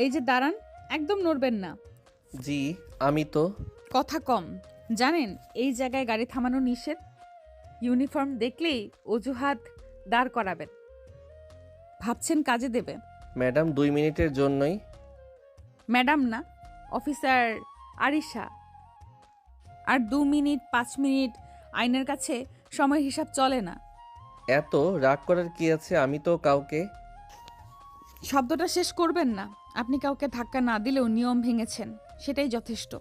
এই যে দাঁড়ান, একদম নড়বেন না। জি, আমি তো। কথা কম। জানেন এই জায়গায় গাড়ি থামানো নিষেধ। ইউনিফর্ম দেখলেই অজুহাত দাঁড় করাবেন। ভাবছেন কাজে দেবে। ম্যাডাম 2 মিনিটের জন্যই। ম্যাডাম না, অফিসার আরিশা। আর 2 মিনিট 5 মিনিট আইনের কাছে সময় হিসাব চলে না। এত রাগ করার কি আছে? আমি তো কাউকে। শব্দটা শেষ করবেন না। আপনি কাউকে ধাক্কা না দিলেও নিয়ম ভেঙেছেন, সেটাই যথেষ্ট।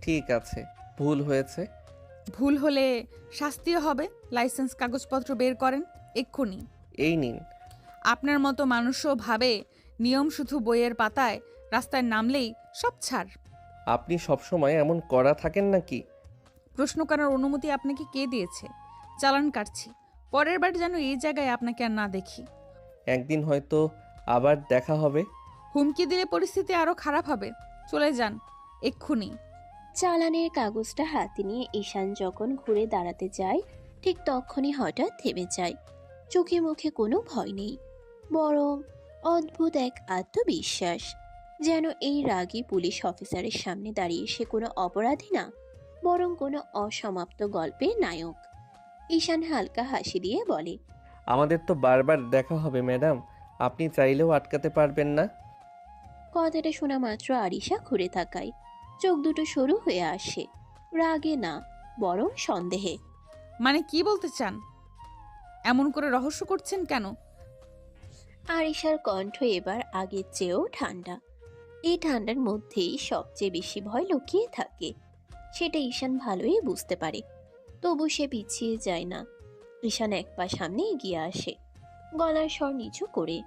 ঠিক আছে, ভুল হয়েছে। ভুল হলে শাস্তিও হবে। লাইসেন্স কাগজপত্র বের করেন এক্ষুনি। এই নিন। আপনার মতো মানুষও ভাবে নিয়ম শুধু বইয়ের পাতায়, রাস্তায় নামলেই সব ছাড়। আপনি সবসময় এমন কড়া থাকেন নাকি? প্রশ্ন করার অনুমতি আপনাকে কে দিয়েছে? চালান কাটছি। পরের বার যেন এই জায়গায় আপনাকে আর না দেখি। একদিন হয়তো আবার দেখা হবে। হুমকি দিলে পরিস্থিতি আরো খারাপ হবে। চলে যান এক্ষুনি। চালানের কাগজটা হাতে নিয়ে ঈশান যখন ঘুরে দাঁড়াতে যায়, ঠিক তখনই হঠাৎ থেমে যায়। চোখে মুখে কোনো ভয় নেই, বরং অদ্ভুত এক আত্মবিশ্বাস। যেন এই রাগী পুলিশ অফিসারের সামনে দাঁড়িয়ে সে কোনো অপরাধী না, বরং কোনো অসমাপ্ত গল্পের নায়ক। ঈশান হালকা হাসি দিয়ে বলে, আমাদের তো বারবার দেখা হবে ম্যাডাম, আপনি চাইলেও আটকাতে পারবেন না। কথাটা শোনা মাত্র আরিশা ঘুরে তাকায়। চোখ দুটো সরু হয়ে আসে, রাগে না বরং সন্দেহে। মানে কি বলতে চান? এমন করে রহস্য করছেন কেন? আরিশার কণ্ঠ এবার আগের চেয়েও ঠান্ডা। এই ঠান্ডার মধ্যেই সবচেয়ে বেশি ভয় লুকিয়ে থাকে, সেটা ঈশান ভালোই বুঝতে পারে। তবু সে পিছিয়ে যায় না। ঈশান এক পা সামনে এগিয়ে আসে, গলার স্বর নিচু করে।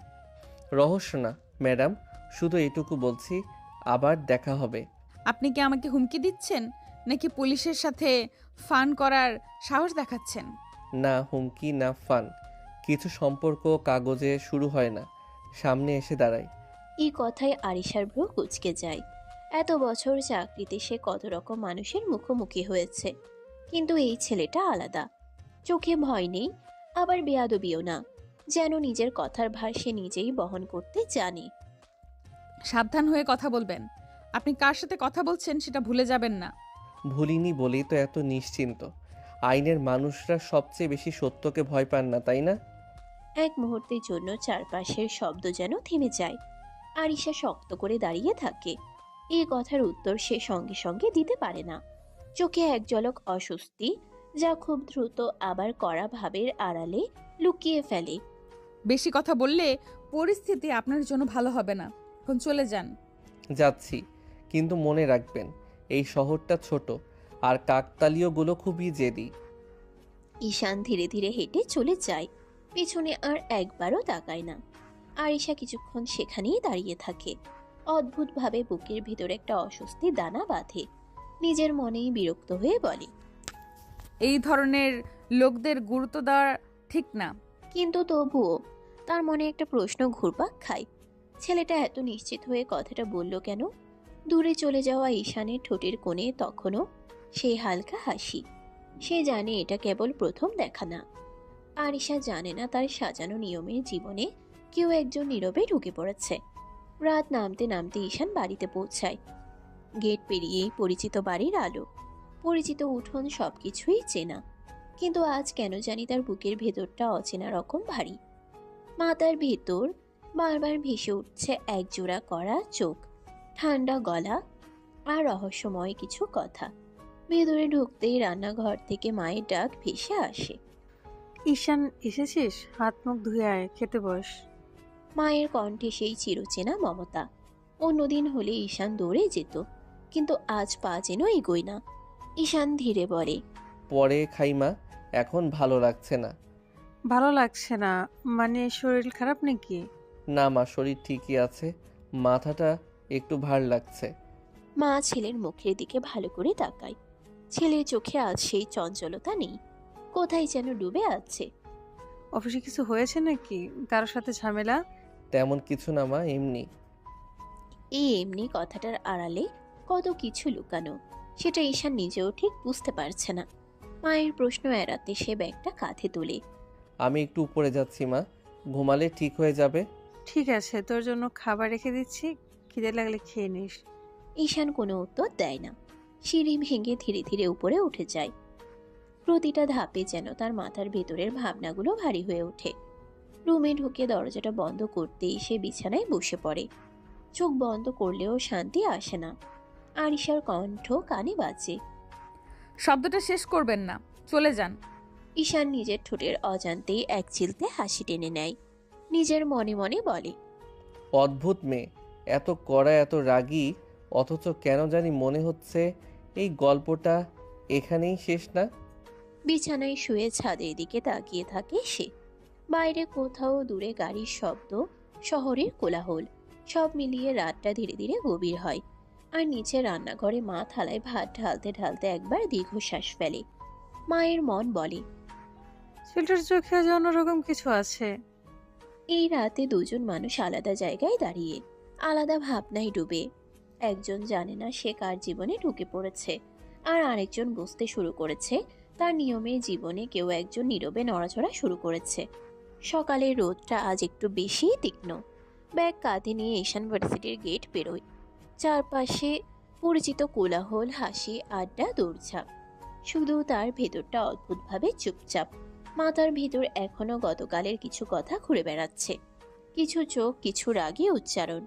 রহস্য না ম্যাডাম, শুধু এটুকু বলছি, আবার দেখা হবে। আপনি কি আমাকে হুমকি দিচ্ছেন, নাকি পুলিশের সাথে ফান করার সাহস দেখাচ্ছেন? না হুমকি না ফান, কিছু সম্পর্ক কাগজে শুরু হয় না, সামনে এসে দাঁড়ায়। এই কথায় আরিশার ভ্রু কুঁচকে যায়। এত বছর চাকরিতে সে কত রকম মানুষের মুখোমুখি হয়েছে, কিন্তু এই ছেলেটা আলাদা। চোখে ভয় নেই, আবার বেয়াদবিও না। যেন নিজের কথার ভার সে নিজেই বহন করতে জানে। সাবধান হয়ে কথা বলবেন। আপনি কার সাথে কথা বলছেন সেটা ভুলে যাবেন না। ভুলিনি বলেই তো এত নিশ্চিন্ত। আইনের মানুষরা সবচেয়ে বেশি সত্যকে ভয় পান না, তাই না? এক মুহূর্তের জন্য চারপাশের শব্দ যেন থেমে যায়। আরিশা শক্ত করে দাঁড়িয়ে থাকে। এই কথার উত্তর সে সঙ্গে সঙ্গে দিতে পারে না। চোখে এক ঝলক অস্বস্তি, যা খুব দ্রুত আবার কড়া ভাবের আড়ালে লুকিয়ে ফেলে। বেশি কথা বললে পরিস্থিতি আপনার জন্য ভালো হবে না। এখন চলে যান। যাচ্ছি, কিন্তু মনে রাখবেন এই শহরটা ছোট, আর কাকতালীয়গুলো খুবই জেদি। ঈশান ধীরে ধীরে হেঁটে চলে যায়, পেছনে আর একবারও তাকায় না। আরিশা কিছুক্ষণ সেখানেই দাঁড়িয়ে থাকে। অদ্ভুতভাবে বুকের ভিতর একটা অস্বস্তি দানা বাঁধে। নিজের মনেই বিরক্ত হয়ে বলে, এই ধরনের লোকদের গুরুত্ব দেওয়া ঠিক না। কিন্তু তবুও তার মনে একটা প্রশ্ন ঘুরপাক খায়। ছেলেটা এত নিশ্চিত হয়ে কথাটা বলল কেন? দূরে চলে যাওয়া ঈশানের ঠোঁটের কোণে তখনও সেই হালকা হাসি। সে জানে এটা কেবল প্রথম দেখা না। আরিশা জানে না তার সাজানো নিয়মের জীবনে কেউ একজন নীরবে ঢুকে পড়েছে। রাত নামতে নামতে ঈশান বাড়িতে পৌঁছায়। গেট পেরিয়েই পরিচিত বাড়ির আলো, পরিচিত উঠোন, সবকিছুই চেনা। কিন্তু আজ কেন জানি তার বুকের ভেতরটা অচেনা রকম ভারী। মাথার ভেতর বারবার ভেসে উঠছে একজোড়া করা চোখ, ঠান্ডা গলা আর রহস্যময় কিছু কথা। ভেতরে ঢুকতেই রান্নাঘর থেকে মায়ের ডাক ভেসে আসে, ঈশান এসেছিস? হাত মুখ ধুয়ে আয়, খেতে বস। মায়ের কণ্ঠে সেই চিরচেনা মমতা। অন্যদিন হলে ঈশান দৌড়ে যেত, কিন্তু আজ পা যেন এগোয় না। ঈশান ধীরে বলে, পরে খাইমা, এখন ভালো লাগছে না। ভালো লাগছে না মানে শরীর খারাপ নাকি? না মা, শরীর ঠিকই আছে, মাথাটা একটু ভার লাগছে। মা ছেলের মুখের দিকে ভালো করে তাকায়। ছেলের চোখে আজ সেই চঞ্চলতা নেই, কোথায় যেন ডুবে আছে। অফিসে কিছু হয়েছে নাকি? কারোর সাথে ঝামেলা? তেমন কিছু না মা, এমনি। এই এমনি কথাটার আড়ালে কত কিছু লুকানো, সেটা ঈশান নিজেও ঠিক বুঝতে পারছে না। মায়ের প্রশ্ন এড়াতে সে ব্যাগটা কাঁধে তোলে। আমি একটু উপরে যাচ্ছি মা, ঘুমালে ঠিক হয়ে যাবে। ঠিক আছে, তোর জন্য খাবার রেখে দিচ্ছি, খিদে লাগলে খেয়ে নিস। ঈশান কোনো উত্তর দেয় না। সিঁড়ি ভেঙে ধীরে ধীরে উপরে উঠে যায়। প্রতিটা ধাপে যেন তার মাথার ভেতরের ভাবনাগুলো ভারী হয়ে ওঠে। রুমে ঢুকে দরজাটা বন্ধ করতেই সে বিছানায় বসে পড়ে। চোখ বন্ধ করলেও শান্তি আসে না। আরিশার কণ্ঠ কানে বাজে। শব্দটা শেষ করবেন না, চলে যান। ঈশান নিজের ঠোঁটের অজান্তেই এক চিলতে হাসি টেনে নেয়। নিজের মনে মনে বলে, অদ্ভুত মেয়ে, এত কড়া, এত রাগী, অথচ কেন জানি মনে হচ্ছে এই গল্পটা এখানেই শেষ না। বিছানায় শুয়ে ছাদের দিকে তাকিয়ে থাকে সে। বাইরে কোথাও দূরে গাড়ির শব্দ, শহরের কোলাহল, সব মিলিয়ে রাতটা ধীরে ধীরে গভীর হয়। আর নিচে রান্নাঘরে মা থালায় ভাত ঢালতে ঢালতে একবার দীর্ঘশ্বাস ফেলে। মায়ের মন বলে, ছেলেটার চোখে আজ অন্যরকম কিছু আছে। এই রাতে দুজন মানুষ আলাদা জায়গায় দাঁড়িয়ে, আলাদা ভাবনায় ডুবে। একজন জানে না সে কার জীবনে ঢুকে পড়েছে, আর আরেকজন বুঝতে শুরু করেছে তার নিয়মে জীবনে কেউ একজন নীরবে নড়াচড়া শুরু করেছে। সকালের রোদটা আজ একটু বেশিই তীক্ষ্ণ। ব্যাগ কাঁধে নিয়ে ঈশান ভার্সিটির গেট বেরোয়। চারপাশে পরিচিত কোলাহল, হাসি, আড্ডা, দৌড়ঝাঁপ। শুধু তার ভেতরটা অদ্ভুতভাবে চুপচাপ। মাথার ভিতর এখনো গতকালের কিছু কথা ঘুরে বেড়াচ্ছে। কিছু চোখ, কিছু রাগী উচ্চারণ।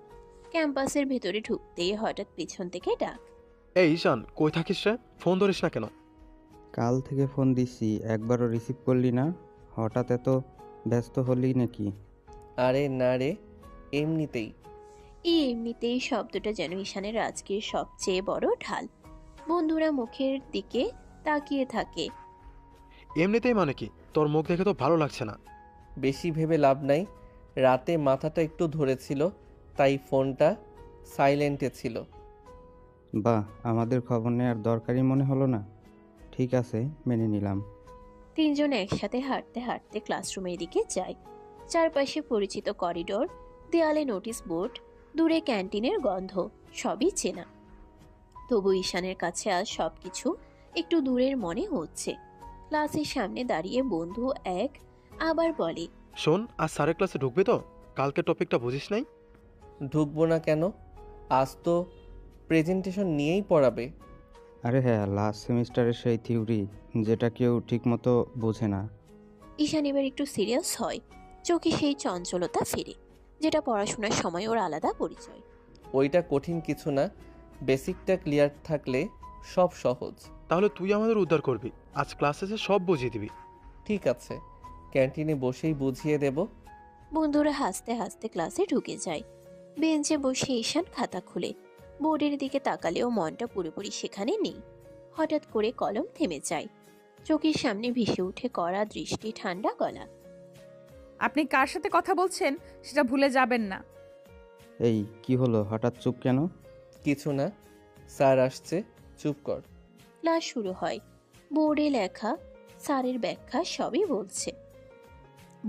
ক্যাম্পাসের ভেতরে ঢুকতেই হঠাৎ পেছন থেকে ডাক। এই ঈশান, কই থাকিস রে? ফোন ধরিস না কেন? কাল থেকে ফোন দিচ্ছি, একবারও রিসিভ করলি না। হঠাৎ এত ব্যস্ত হলি নাকি? আরে না রে, এমনিতেই। এই এমনিতেই শব্দটা যেন ঈশানের আজকের সবচেয়ে বড় ঢাল। বন্ধুরা মুখের দিকে তাকিয়ে থাকে। এমনিতেই মানে কি? তোর মুখ দেখে তো ভালো লাগছে না। বেশি ভেবে লাভ নাই, রাতে মাথাটা একটু ধরেছিল, তাই ফোনটা সাইলেন্টে ছিল। বাহ, আমাদের খবর নেওয়ার দরকারই মনে হলো না। ঠিক আছে, মেনে নিলাম। তিনজন একসাথে হাঁটতে হাঁটতে ক্লাসরুমের দিকে যায়। চারপাশে পরিচিত করিডোর, দেয়ালে নোটিশ বোর্ড, দূরে ক্যান্টিনের গন্ধ, সবই চেনা। তবু ঈশানের কাছে আজ সবকিছু একটু দূরের মনে হচ্ছে। ক্লাসের সামনে দাঁড়িয়ে বন্ধু এক আবার বলে, শোন, আজ স্যারের ক্লাসে ঢুকবি তো? কালকে টপিকটা বুঝিস নাই? ঢুকবো না কেন? আজ তো প্রেজেন্টেশন নিয়েই পড়াবে। আরে হ্যাঁ, লাস্ট সেমিস্টারের সেই থিওরি যেটা কেউ ঠিকমতো বোঝে না। ঈশান এবার একটু সিরিয়াস হয়। চোখে সেই চঞ্চলতা ফিরে, যেটা পড়াশোনার সময় ওর আলাদা পরিচয়। ওইটা কঠিন কিছু না, বেসিকটা ক্লিয়ার থাকলে সব সহজ। তাহলে তুই আমাদের উদ্ধার করবি। আজ ক্লাসে এসে সব বুঝিয়ে দিবি। ঠিক আছে, ক্যান্টিনে বসেই বুঝিয়ে দেব। বন্ধুরা হাসতে হাসতে ক্লাসে ঢুকে যায়। বেঞ্চে বসে ঈশান খাতা খুলে বোর্ডের দিকে তাকালেও মনটা পুরোপুরি সেখানে নেই। হঠাৎ করে কলম থেমে যায়। চোখের সামনে ভেসে উঠে কড়া দৃষ্টি, ঠান্ডা গলা। আপনি কার সাথে কথা বলছেন সেটা ভুলে যাবেন না। এই কি হলো, হঠাৎ চুপ কেন? কিছু না, স্যার আসছে, চুপ কর। ক্লাস শুরু হয়। বোর্ডে লেখা স্যারের ব্যাখ্যা সবই বলছে।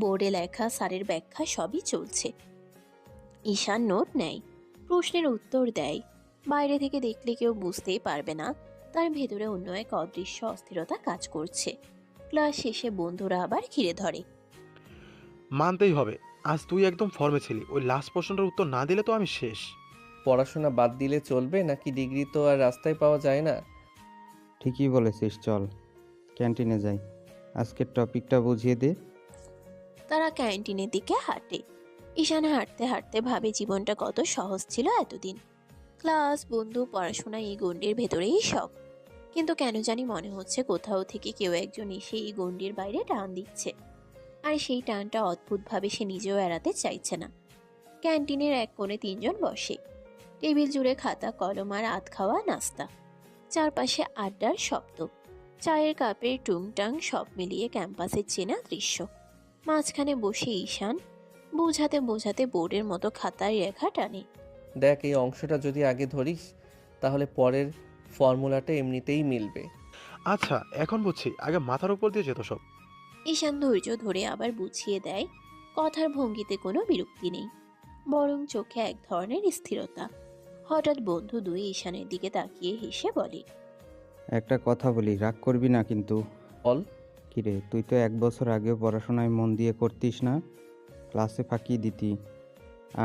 বোর্ডে লেখা স্যারের ব্যাখ্যা সবই চলছে। ঈশান নোট নেয়, প্রশ্নের উত্তর দেয়। বাইরে থেকে দেখলে কেউ বুঝতেই পারবে না তার ভেতরে অন্য এক অদৃশ্য অস্থিরতা কাজ করছে। ক্লাস শেষে বন্ধুরা আবার ঘিরে ধরে। মানতেই হবে, আজ তুই একদম ফর্মে ছিলি। ওই লাস্ট প্রশ্নটার উত্তর না দিলে তো আমি শেষ। পড়াশোনা বাদ দিলে চলবে নাকি? ডিগ্রি তো আর রাস্তায় পাওয়া যায় না। ঠিকই বলেছিস, চল ক্যান্টিনে যাই, আজকের টপিকটা বুঝিয়ে দে। তারা ক্যান্টিনের দিকে হাঁটে। ঈশান হাঁটতে হাঁটতে ভাবে জীবনটা কত সহজ ছিল এতদিন। ক্লাস, বন্ধু, পড়াশোনা, এই গণ্ডির ভেতরেই সব। কিন্তু কেন জানি মনে হচ্ছে কোথাও থেকে কেউ একজন এসে এই গণ্ডির বাইরে টান দিচ্ছে। আর সেই টানটা অদ্ভুতভাবে সে নিজেও এড়াতে চাইছে না। ক্যান্টিনের এক কোণে তিনজন বসে। টেবিল জুড়ে খাতা, কলম আর আধ খাওয়া নাস্তা। চারপাশে আড্ডার শব্দ, চায়ের কাপের টুংটাং, সব মিলিয়ে ক্যাম্পাসের চেনা দৃশ্য। মাঝখানে বসে ঈশান বোঝাতে বোঝাতে বোর্ডের মতো খাতায় রেখা টানে। দেখ, এই অংশটা যদি আগে ধরিস তাহলে পরের ফর্মুলাটা এমনিতেই মিলবে। আচ্ছা, এখন বুঝছি, আগে মাথার উপর দিয়ে যেত সব। ঈশান ধৈর্য ধরে আবার বুঝিয়ে দেয়। কথার ভঙ্গিতে কোনো বিরক্তি নেই, বরং চোখে এক ধরনের স্থিরতা। হঠাৎ বন্ধু দুই ঈশানের দিকে তাকিয়ে হেসে বলে, একটা কথা বলি, রাগ করবি না কিন্তু। বল। কিরে, তুই তো 1 বছর আগেও পড়াশোনায় মন দিয়ে করতিস না? ক্লাসে ফাঁকি দিতি,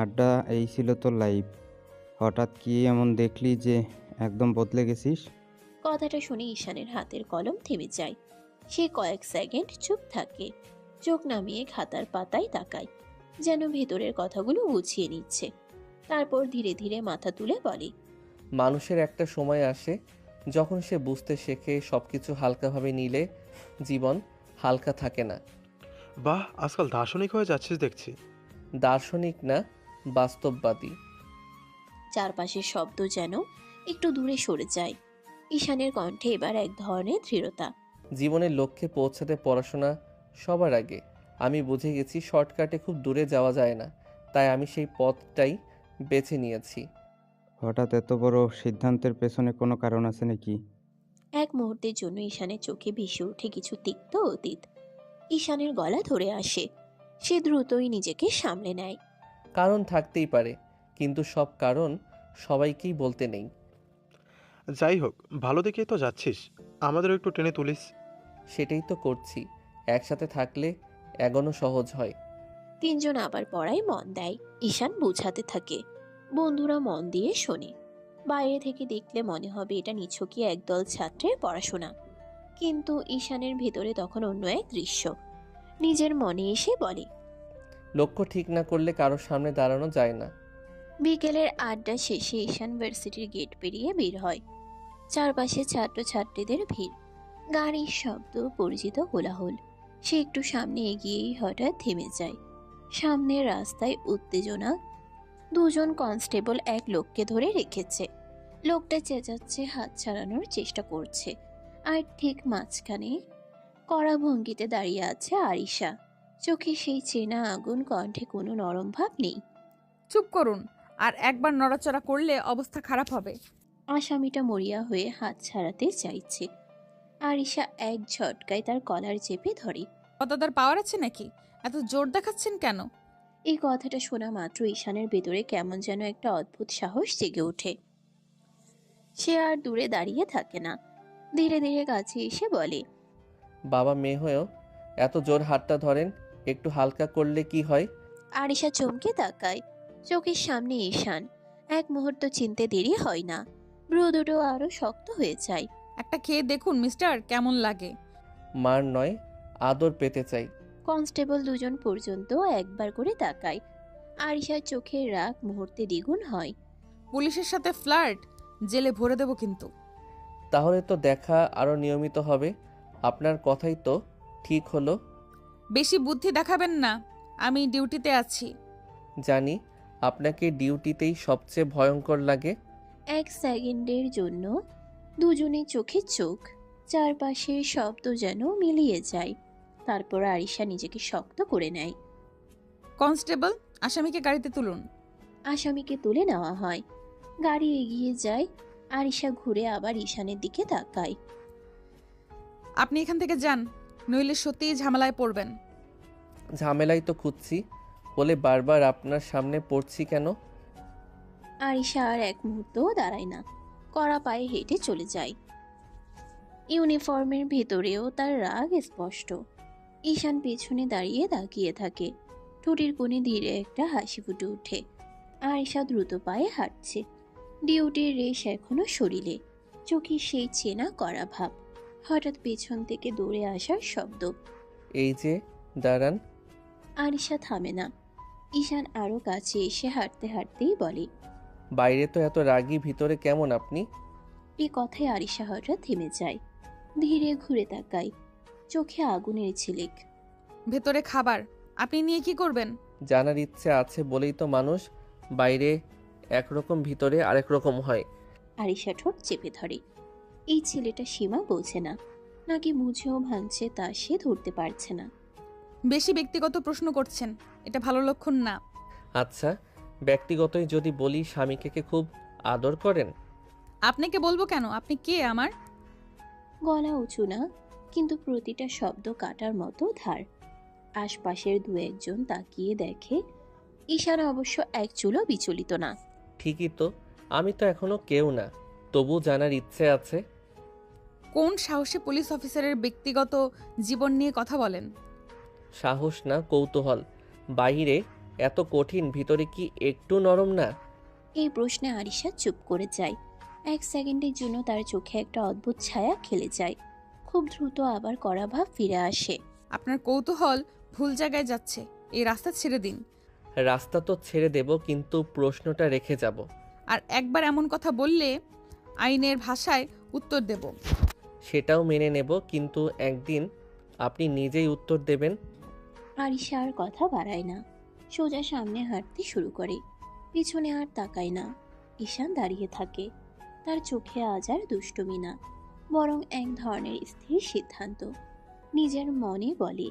আড্ডা, এই ছিল তোর লাইফ। হঠাৎ কি এমন দেখলি যে একদম বদলে গেছিস? কথাটা শুনে ঈশানের হাতের কলম থেমে যায়। সে কয়েক সেকেন্ড চুপ থাকে, চোখ নামিয়ে খাতার পাতায় তাকায়, যেন ভেতরের কথাগুলো গুছিয়ে নিচ্ছে। তারপর ধীরে ধীরে মাথা তুলে বলে, মানুষের একটা সময় আসে যখন সে বুঝতে শেখে সবকিছু হালকাভাবে নিলে জীবন হালকা থাকে না। বাহ, আজকাল দার্শনিক হয়ে যাচ্ছিস দেখছি। দার্শনিক না, বাস্তববাদী। চারপাশের শব্দ যেন একটু দূরে সরে যায়। ঈশানের কণ্ঠে এবার এক ধরনের দৃঢ়তা। জীবনের লক্ষ্যে পৌঁছাতে পড়াশোনা সবার আগে। আমি বুঝে গেছি শর্টকাটে খুব দূরে যাওয়া যায় না, তাই আমি সেই পথটাই বেছে নিয়েছি। হঠাৎ এত বড় সিদ্ধান্তের পেছনে কোনো কারণ আছে নাকি? এক মুহূর্তের জন্য ঈশানের চোখে ভেসে ওঠে কিছু তিক্ত অতীত। ঈশানের গলা ধরে আসে। সে দ্রুতই নিজেকে সামলে নেয়। কারণ থাকতেই পারে, কিন্তু সব কারণ সবাইকেই বলতে নেই। যাই হোক, ভালো দিকেই তো যাচ্ছিস, আমাদেরও একটু টেনে তুলিস। সেটাই তো করছি। একসাথে থাকলে এগোনো সহজ হয়। তিনজন আবার পড়ায় মন দেয়। ঈশান বুঝাতে থাকে, বন্ধুরা মন দিয়ে শোনে। বাইরে থেকে দেখলে মনে হবে এটা নিছকই একদল ছাত্রের পড়াশোনা, কিন্তু ঈশানের ভেতরে তখন অন্য এক দৃশ্য। নিজের মনে এসে বলে, লক্ষ্য ঠিক না করলে কারোর সামনে দাঁড়ানো যায় না। বিকেলের আড্ডা শেষে ঈশান ভার্সিটির গেট পেরিয়ে বের হয়। চারপাশে ছাত্রছাত্রীদের ভিড়, গাড়ির শব্দ, পরিচিত কোলাহল। সে একটু সামনে এগিয়েই হঠাৎ থেমে যায়। সামনের রাস্তায় উত্তেজনা। দুজন কনস্টেবল এক লোককে ধরে রেখেছে। লোকটা চেঁচাচ্ছে, হাত ছাড়ানোর চেষ্টা করছে। আর ঠিক মাঝখানে কড়া ভঙ্গিতে দাঁড়িয়ে আছে আরিশা। চোখে সেই চেনা আগুন, কণ্ঠে কোনো নরম ভাব নেই। চুপ করুন, আর একবার নড়াচড়া করলে অবস্থা খারাপ হবে। আসামিটা মরিয়া হয়ে হাত ছাড়াতে চাইছে। আরিশা এক ঝটকায় তার কলার চেপে ধরে। কতদার পাওয়ার আছে নাকি? এত জোর দেখাচ্ছেন কেন? এই কথাটা শোনা মাত্র ঈশানের ভেতরে কেমন যেন একটা অদ্ভুত সাহস জেগে ওঠে। সে আর দূরে দাঁড়িয়ে থাকে না, ধীরে ধীরে কাছে এসে বলে, বাবা মেয়ে হয়েও এত জোর হাতটা ধরেন, একটু হালকা করলে কি হয়? আরিশা চমকে তাকায়। চোখের সামনে ঈশান। এক মুহূর্ত চিনতে দেরি হয় না, ভ্রু দুটো আরো শক্ত হয়ে যায়। একটা খেয়ে দেখুন মিস্টার, কেমন লাগে। মার নয়, আদর পেতে চাই। কনস্টেবল দুজন পর্যন্ত একবার করে তাকায়। আরিশার চোখের রাগ মুহূর্তে দ্বিগুণ হয়। পুলিশের সাথে ফ্লার্ট, জেলে ভরে দেব কিন্তু। তাহলে তো দেখা আরো নিয়মিত হবে। আপনার কথাই তো ঠিক হলো। বেশি বুদ্ধি দেখাবেন না, আমি ডিউটিতে আছি। জানি, আপনাকে ডিউটিতেই সবচেয়ে ভয়ঙ্কর লাগে। এক সেকেন্ডের জন্য দুজনের চোখে চোখ, চারপাশের শব্দ যেন মিলিয়ে যায়। তারপর আরিশা নিজেকে শক্ত করে নেয়। কনস্টেবল, আসামিকে গাড়িতে তুলুন। আসামিকে তুলে নেওয়া হয়। গাড়ি এগিয়ে যায়। আরিশা ঘুরে আবার ঈশানের দিকে তাকায়। আপনি এখান থেকে যান, নইলে সত্যিই ঝামেলায় পড়বেন। ঝামেলাই তো খুঁজছি, বলে বারবার আপনার সামনে পড়ছি কেন? আরিশা আর এক মুহূর্তও দাঁড়ায় না, কড়া পায়ে হেঁটে চলে যায়। ইউনিফর্মের ভেতরেও তার রাগ স্পষ্ট। ঈশান পেছনে দাঁড়িয়ে তাকিয়ে থাকে। ঠোঁটের কোণে ধীরে একটা হাসি ফুটে ওঠে। আরিশা দ্রুত পায়ে হাঁটছে। ডিউটির রেশ এখনো শরীরে, চোখে সেই চেনা করা ভাব। হঠাৎ পেছন থেকে দৌড়ে আসার শব্দ। এই যে, দাঁড়ান। আরিশা থামে না। ঈশান আরো কাছে এসে হাঁটতে হাঁটতেই বলে, বাইরে তো এত রাগী, ভিতরে কেমন আপনি? এই কথায় আরিশা হঠাৎ থেমে যায়। ধীরে ঘুরে তাকায়, চোখে আগুনের ঝিলিক। ভেতরে খাবার, আপনি নিয়ে কি করবেন? জানার ইচ্ছে আছে বলেই তো মানুষ বাইরে একরকম ভিতরে আরেক রকম হয়। আরিশা ঠোঁট চেপে ধরে। এই ছেলেটা সীমা বোঝে না, নাকি বুঝেও ভাঙছে তা সে ধরতে পারছে না। বেশি ব্যক্তিগত প্রশ্ন করছেন, এটা ভালো লক্ষণ না। আচ্ছা, ব্যক্তিগতই যদি বলি, স্বামীকে খুব আদর করেন? আপনাকে বলবো কেন? আপনি কে আমার? গলা উঁচু না, কিন্তু প্রতিটা শব্দ কাটার মতো ধার। আশপাশের দু একজন তাকিয়ে দেখে। ঈশান অবশ্য এক চুলও বিচলিত না। ঠিকই তো, আমি তো এখনো কেউ না, তবু জানার ইচ্ছে আছে। কোন সাহসে পুলিশ অফিসারের ব্যক্তিগত জীবন নিয়ে কথা বলেন? সাহস না, কৌতূহল। বাইরে এত কঠিন, ভিতরে কি একটু নরম না? এই প্রশ্নে আরিশা চুপ করে যায়। এক সেকেন্ডের জন্য তার চোখে একটা অদ্ভুত ছায়া খেলে যায়। খুব দ্রুত আবার কড়া ভাব ফিরে আসে। আপনার কৌতূহল ভুল জায়গায় যাচ্ছে, এই রাস্তা ছেড়ে দিন। রাস্তা তো ছেড়ে দেব, কিন্তু প্রশ্নটা রেখে যাব। আর একবার এমন কথা বললে আইনের ভাষায় উত্তর দেব। সেটাও মেনে নেব, কিন্তু একদিন আপনি নিজেই উত্তর দেবেন। আরিশা আর কথা বাড়ায় না, সোজা সামনে হাঁটতে শুরু করে। পিছনে আর তাকায় না। ঈশান দাঁড়িয়ে থাকে। তার চোখে আজ আর দুষ্টুমি না, বরং এক ধরনের স্থির সিদ্ধান্ত। নিজের মনে বলে,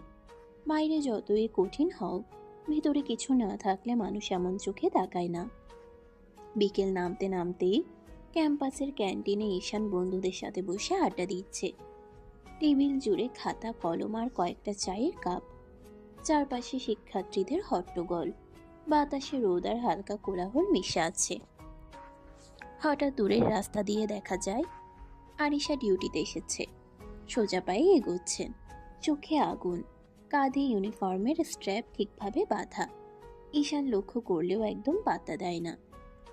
বাইরে যতই কঠিন হোক, ভিতরে কিছু না থাকলে মানুষ এমন চোখে তাকায় না। বিকেল নামতে নামতেই ক্যাম্পাসের ক্যান্টিনে ঈশান বন্ধুদের সাথে বসে আড্ডা দিচ্ছে। টেবিল জুড়ে খাতা কলম আর কয়েকটা চায়ের কাপ। চারপাশে শিক্ষার্থীদের হট্টগোল, বাতাসে রোদ আর হালকা কোলাহল মিশে আছে। হঠাৎ দূরের রাস্তা দিয়ে দেখা যায় আরিশা ডিউটিতে এসেছে। সোজা পায়ে এগোচ্ছেন, চোখে আগুন, কাঁধে ইউনিফর্মের স্ট্র্যাপ ঠিকভাবে বাঁধা। ঈশান লক্ষ্য করলেও একদম পাত্তা দেয় না।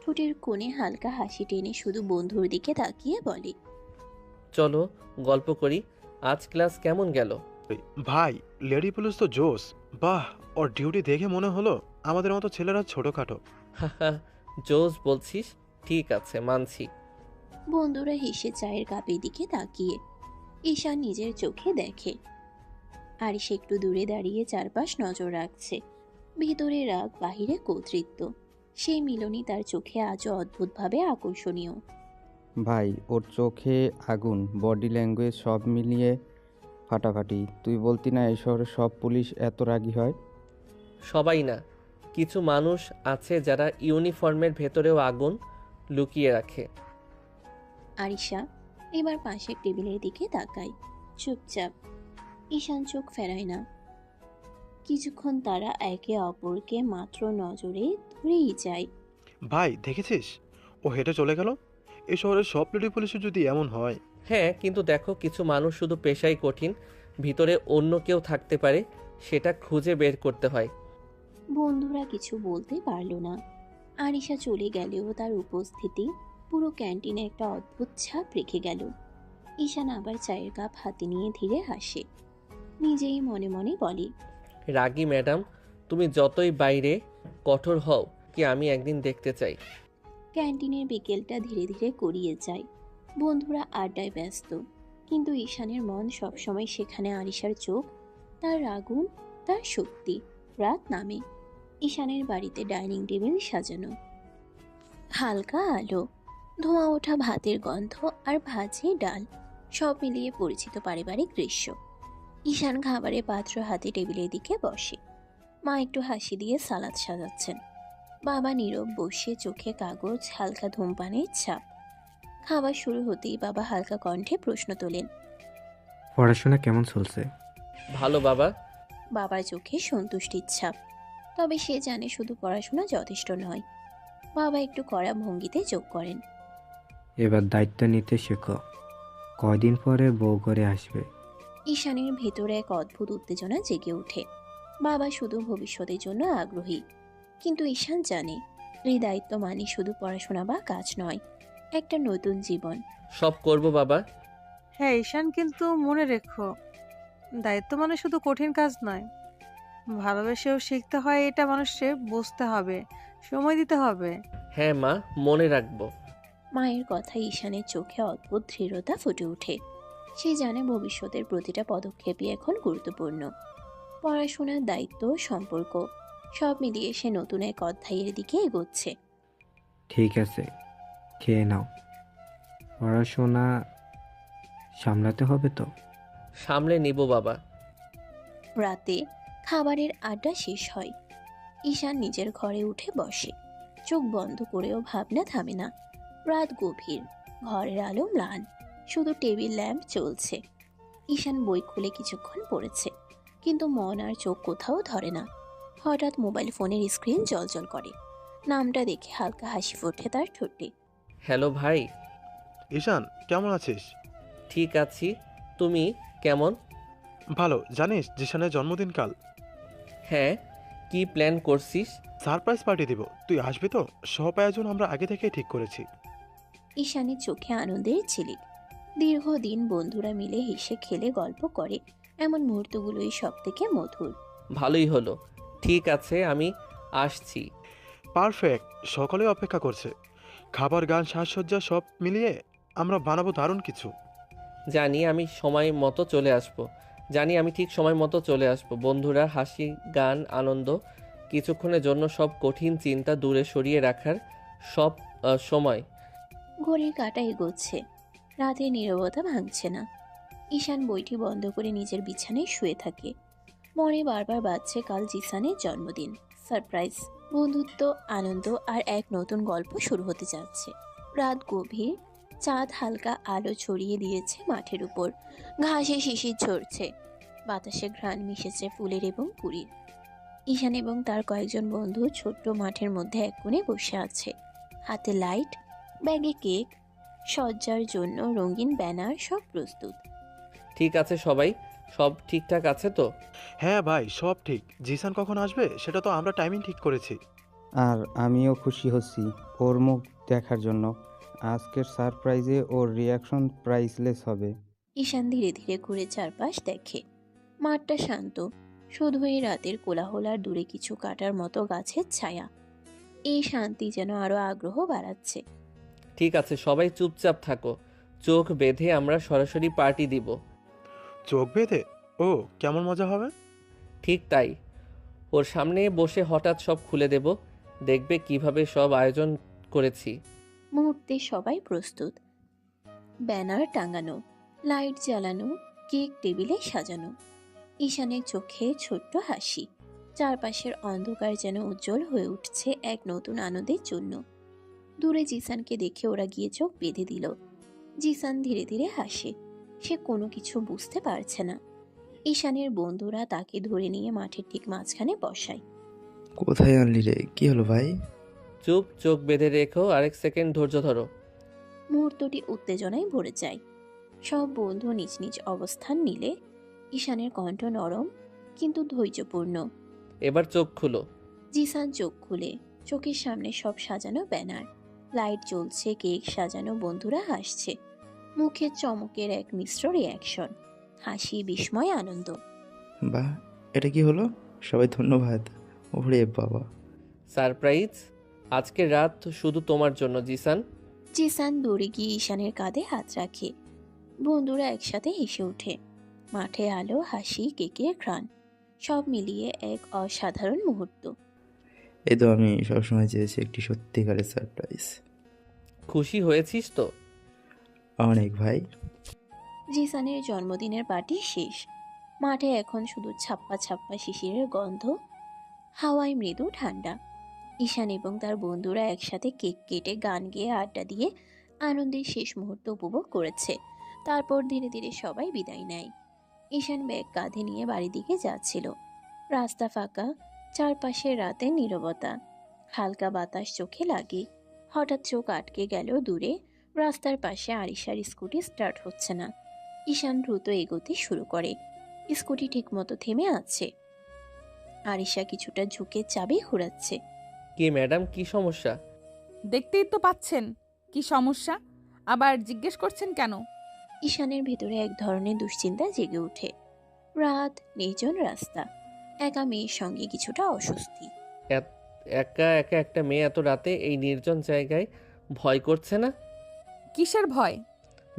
ঠোঁটের কোণে হালকা হাসি টেনে শুধু বন্ধুর দিকে তাকিয়ে বলে, চলো গল্প করি, আজ ক্লাস কেমন গেল? ভাই, লেডি পুলিশ তো জোস। বাহ, ওর ডিউটি দেখে মনে হলো আমাদের মতো ছেলেরা ছোটখাটো। হাহা, জোস বলছিস? ঠিক আছে, মানছি। বন্ধুরা হেসে চায়ের কাপের দিকে তাকিয়ে ঈশান নিজের চোখে দেখে আরিশ একটু দূরে দাঁড়িয়ে চারপাশ নজর রাখছে। ভিতরে রাগ, বাহিরে কর্তৃত্ব। সেই মিলনই তার চোখে আজও অদ্ভুতভাবে আকর্ষণীয়। ভাই, ওর চোখে আগুন, বডি ল্যাঙ্গুয়েজ সব মিলিয়ে ফাটাফাটি। তুই বলতি না এই শহরে সব পুলিশ এত রাগী হয়? সবাই না, কিছু মানুষ আছে যারা ইউনিফর্মের ভেতরেও আগুন লুকিয়ে রাখে। আরিশা এবার পাশের টেবিলের দিকে তাকায়, চুপচাপ। ঈশান চোখ ফেরায় না। কিছুক্ষণ তারা একে অপরকে মাত্র নজরে ধরেই যায়। ভাই দেখেছিস, ও হেঁটে চলে গেল। এই শহরের সব লেডি পুলিশও যদি এমন হয়। হ্যাঁ, কিন্তু দেখো, কিছু মানুষ শুধু পেশাই কঠিন, ভিতরে অন্য কেউ থাকতে পারে, সেটা খুঁজে বের করতে হয়। বন্ধুরা কিছু বলতে পারল না। আরিশা চলে গেলেও তার উপস্থিতি পুরো ক্যান্টিনে একটা অদ্ভুত ছাপ রেখে গেল। ঈশান আবার চায়ের কাপ হাতে নিয়ে ধীরে হাসে। নিজেই মনে মনে বলে, রাগী ম্যাডাম, তুমি যতই বাইরে কঠোর হও, কি আমি একদিন দেখতে চাই। ক্যান্টিনের বিকেলটা ধীরে ধীরে গড়িয়ে যায়। বন্ধুরা আড্ডায় ব্যস্ত, কিন্তু ঈশানের মন সবসময় সেখানে। আরিশার চোখ, তার আগুন, তার শক্তি। রাত নামে। ঈশানের বাড়িতে ডাইনিং টেবিল সাজানো, হালকা আলো, ধোঁয়া ওঠা ভাতের গন্ধ আর ভাজে ডাল, সব মিলিয়ে পরিচিত পারিবারিক দৃশ্য। ঈশান খাবারের পাত্র হাতে টেবিলের দিকে বসে। মা একটু হাসি দিয়ে সালাদ সাজাচ্ছেন। বাবা নীরব বসে, চোখে কাগজ, হালকা ধূমপানের ছাপ। খাবার শুরু হতেই বাবা হালকা কণ্ঠে প্রশ্ন তোলেন, পড়াশোনা কেমন চলছে? ভালো বাবা। বাবার চোখে সন্তুষ্টির ছাপ। তবে সে জানে শুধু পড়াশোনা যথেষ্ট নয়। বাবা একটু কড়া ভঙ্গিতে যোগ করেন, এবার দায়িত্ব নিতে শেখো, কয়দিন পরে বউ করে আসবে। ঈশানের ভেতরে এক অদ্ভুত উত্তেজনা জেগে ওঠে। বাবা শুধু ভবিষ্যতের জন্য আগ্রহী, কিন্তু ঈশান জানে এই দায়িত্ব মানে শুধু পড়াশোনা বা কাজ নয়, একটা নতুন জীবন। সব করব বাবা। হ্যাঁ ঈশান, কিন্তু মনে রেখো, দায়িত্ব মানে শুধু কঠিন কাজ নয়, ভালোবেসেও শিখতে হয়। এটা মানুষকে বুঝতে হবে, সময় দিতে হবে। হ্যাঁ মা, মনে রাখবো। মায়ের কথা ঈশানের চোখে অদ্ভুত দৃঢ়তা ফুটে ওঠে। সে জানে ভবিষ্যতের প্রতিটা পদক্ষেপই এখন গুরুত্বপূর্ণ। পড়াশোনার দায়িত্ব, সম্পর্ক, সব মিলিয়ে সে নতুন এক অধ্যায়ের দিকে এগোচ্ছে। ঠিক আছে, খেয়ে নাও, পড়াশোনা সামলাতে হবে তো। সামলে নিব বাবা। রাতে খাবারের আড্ডা শেষ হয়। ঈশান নিজের ঘরে উঠে বসে। চোখ বন্ধ করেও ভাবনা থামে না। রাত গভীর, ঘরের আলো ম্লান, শুধু টেবিল ল্যাম্প চলছে। ঈশান বই খুলে কিছুক্ষণ পড়েছে, কিন্তু মন আর চোখ কোথাও ধরে না। হঠাৎ মোবাইল ফোনের স্ক্রিন জ্বলজ্বল করে। নামটা দেখে হালকা হাসি ফোটে তার ঠোঁটে। হ্যালো ভাই। ঈশান, কেমন আছিস? ঠিক আছি, তুমি কেমন? ভালো। জানিস জিশানের জন্মদিন কাল? হ্যাঁ, কি প্ল্যান করছিস? সারপ্রাইজ পার্টি দিব, তুই আসবি তো? সব আয়োজন আমরা আগে থেকেই ঠিক করেছি। ঈশানের চোখে আনন্দের ঝিলিক। দীর্ঘদিন বন্ধুরা মিলে হেসে খেলে গল্প করে, এমন মুহূর্তগুলোই সব থেকে মধুর। ভালোই হলো। ঠিক আছে, আমি আসছি। পারফেক্ট, সকলে অপেক্ষা করছে। খাবার, গান, সাজসজ্জা সব মিলিয়ে আমরা বানাবো দারুণ কিছু। জানি আমি সময় মতো চলে আসব। জানি আমি ঠিক সময় মতো চলে আসব। বন্ধুরা, হাসি, গান, আনন্দ, কিছুক্ষণের জন্য সব কঠিন চিন্তা দূরে সরিয়ে রাখার সব সময়। ঘড়ির কাঁটা এগোচ্ছে, রাতের নীরবতা ভাঙছে না। ঈশান বইটি বন্ধ করে নিজের বিছানায় শুয়ে থাকে। মনে বারবার বাজছে কাল জিসানের জন্মদিন, সারপ্রাইজ, বন্ধুত্ব, আনন্দ আর এক নতুন গল্প শুরু হতে যাচ্ছে। রাত গভীর, চাঁদ হালকা আলো ছড়িয়ে দিয়েছে মাঠের উপর। ঘাসে শিশির ঝরছে, বাতাসে ঘ্রাণ মিশেছে ফুলের এবং কুড়ির। ঈশান এবং তার কয়েকজন বন্ধু ছোট্ট মাঠের মধ্যে এক কোণে বসে আছে। হাতে লাইট, ব্যাগে কেক, সজ্জার জন্য রঙিন ব্যানার, সব প্রস্তুত। ঠিক আছে সবাই, সব ঠিকঠাক আছে তো? হ্যাঁ ভাই, সব ঠিক। জিসান কখন আসবে সেটা তো আমরা টাইমিং ঠিক করেছি। আর আমিও খুশি হচ্ছি ওর মুখ দেখার জন্য। আজকের সারপ্রাইজে ওর রিয়াকশন প্রাইসলেস হবে। ঈশান ধীরে ধীরে ঘুরে চারপাশ দেখে। মাঠটা শান্ত, শুধু এই রাতের কোলাহল আর দূরে কিছু কাটার মতো গাছের ছায়া। এই শান্তি যেন আরো আগ্রহ বাড়াচ্ছে। ঠিক আছে, সবাই চুপচাপ থাকো। চোখ বেঁধে আমরা সরাসরি পার্টি দিব। চোখ বেঁধে? ও, কেমন মজা হবে? ঠিক তাই। ওর সামনে বসে হঠাৎ সব খুলে দেব। দেখবে কিভাবে সব আয়োজন করেছি। মুহূর্তে সবাই প্রস্তুত। ব্যানার টাঙানো, লাইট জ্বালানো, কেক টেবিলে সাজানো। ঈশানের চোখে ছোট্ট হাসি। চারপাশের অন্ধকার যেন উজ্জ্বল হয়ে উঠছে এক নতুন আনন্দের জন্য। দূরে জিসানকে দেখে ওরা গিয়ে চোখ বেঁধে দিল। জিসান ধীরে ধীরে হাসে। সে কোনো কিছু বুঝতে পারছে না। ঈশানের বন্ধুরা তাকে ধরে নিয়ে মাঠের ঠিক মাঝখানে বসায়। কোথায় আনলি রে? কি হলো ভাই? চুপ, চোখ বেঁধে রেখো, আরেক সেকেন্ড ধৈর্য ধরো। মুহূর্তটি উত্তেজনায় ভরে যায়। সব বন্ধু নিজ নিজ অবস্থান নিলে ঈশানের কণ্ঠ নরম কিন্তু ধৈর্যপূর্ণ। এবার চোখ খুলো। জিসান চোখ খুলে। চোখের সামনে সব সাজানো ব্যানার, লাইট জ্বলছে, কেক সাজানো, বন্ধুরা হাসছে। মুখে চমকের এক মিশ্র রিয়াকশন, হাসি, বিস্ময়, আনন্দ। বাহ, এটা কি হলো? সবাই ধন্যবাদ। ওরে বাবা! সারপ্রাইজ আজকের রাত শুধু তোমার জন্য জিসান। জিসান দৌড়ে গিয়ে ঈশানের কাঁধে হাত রাখে। বন্ধুরা একসাথে হেসে ওঠে। মাঠে আলো, হাসি, কেকের ঘ্রাণ, সব মিলিয়ে এক অসাধারণ মুহূর্ত। এই তো আমি সবসময় চেয়েছি একটি সত্যিকারের সারপ্রাইজ। খুশি হয়েছিস তো? অনেক ভাই। জিসানের জন্মদিনের পার্টি শেষ। মাঠে এখন শুধু ছাপ্পা ছাপ্পা শিশিরের গন্ধ, হাওয়ায় মৃদু ঠান্ডা। ঈশান এবং তার বন্ধুরা একসাথে কেক কেটে, গান গেয়ে, আড্ডা দিয়ে আনন্দের শেষ মুহূর্ত উপভোগ করেছে। তারপর ধীরে ধীরে সবাই বিদায় নেয়। ঈশান ব্যাগ কাঁধে নিয়ে বাড়ির দিকে যাচ্ছিল। রাস্তা ফাঁকা, চারপাশে রাতের নীরবতা, হালকা বাতাস চোখে লাগে। হঠাৎ চোখ আটকে গেল দূরে। রাস্তার পাশে আরিশার স্কুটি স্টার্ট হচ্ছে না। ঈশান দ্রুত এগোতে শুরু করে। স্কুটি ঠিকমতো থেমে আছে। আরিশা কিছুটা ঝুঁকে চাবি ঘোরাচ্ছে। কি ম্যাডাম, কি সমস্যা? দেখতেই তো পাচ্ছেন কি সমস্যা, আবার জিজ্ঞেস করছেন কেন? ঈশানের ভেতরে এক ধরনের দুশ্চিন্তা জেগে ওঠে। রাত, নির্জন রাস্তা, একা মেয়ের সঙ্গে কিছুটা অস্বস্তি। একা একা একটা মেয়ে এত রাতে এই নির্জন জায়গায় ভয় করছে না? কিসের ভয়?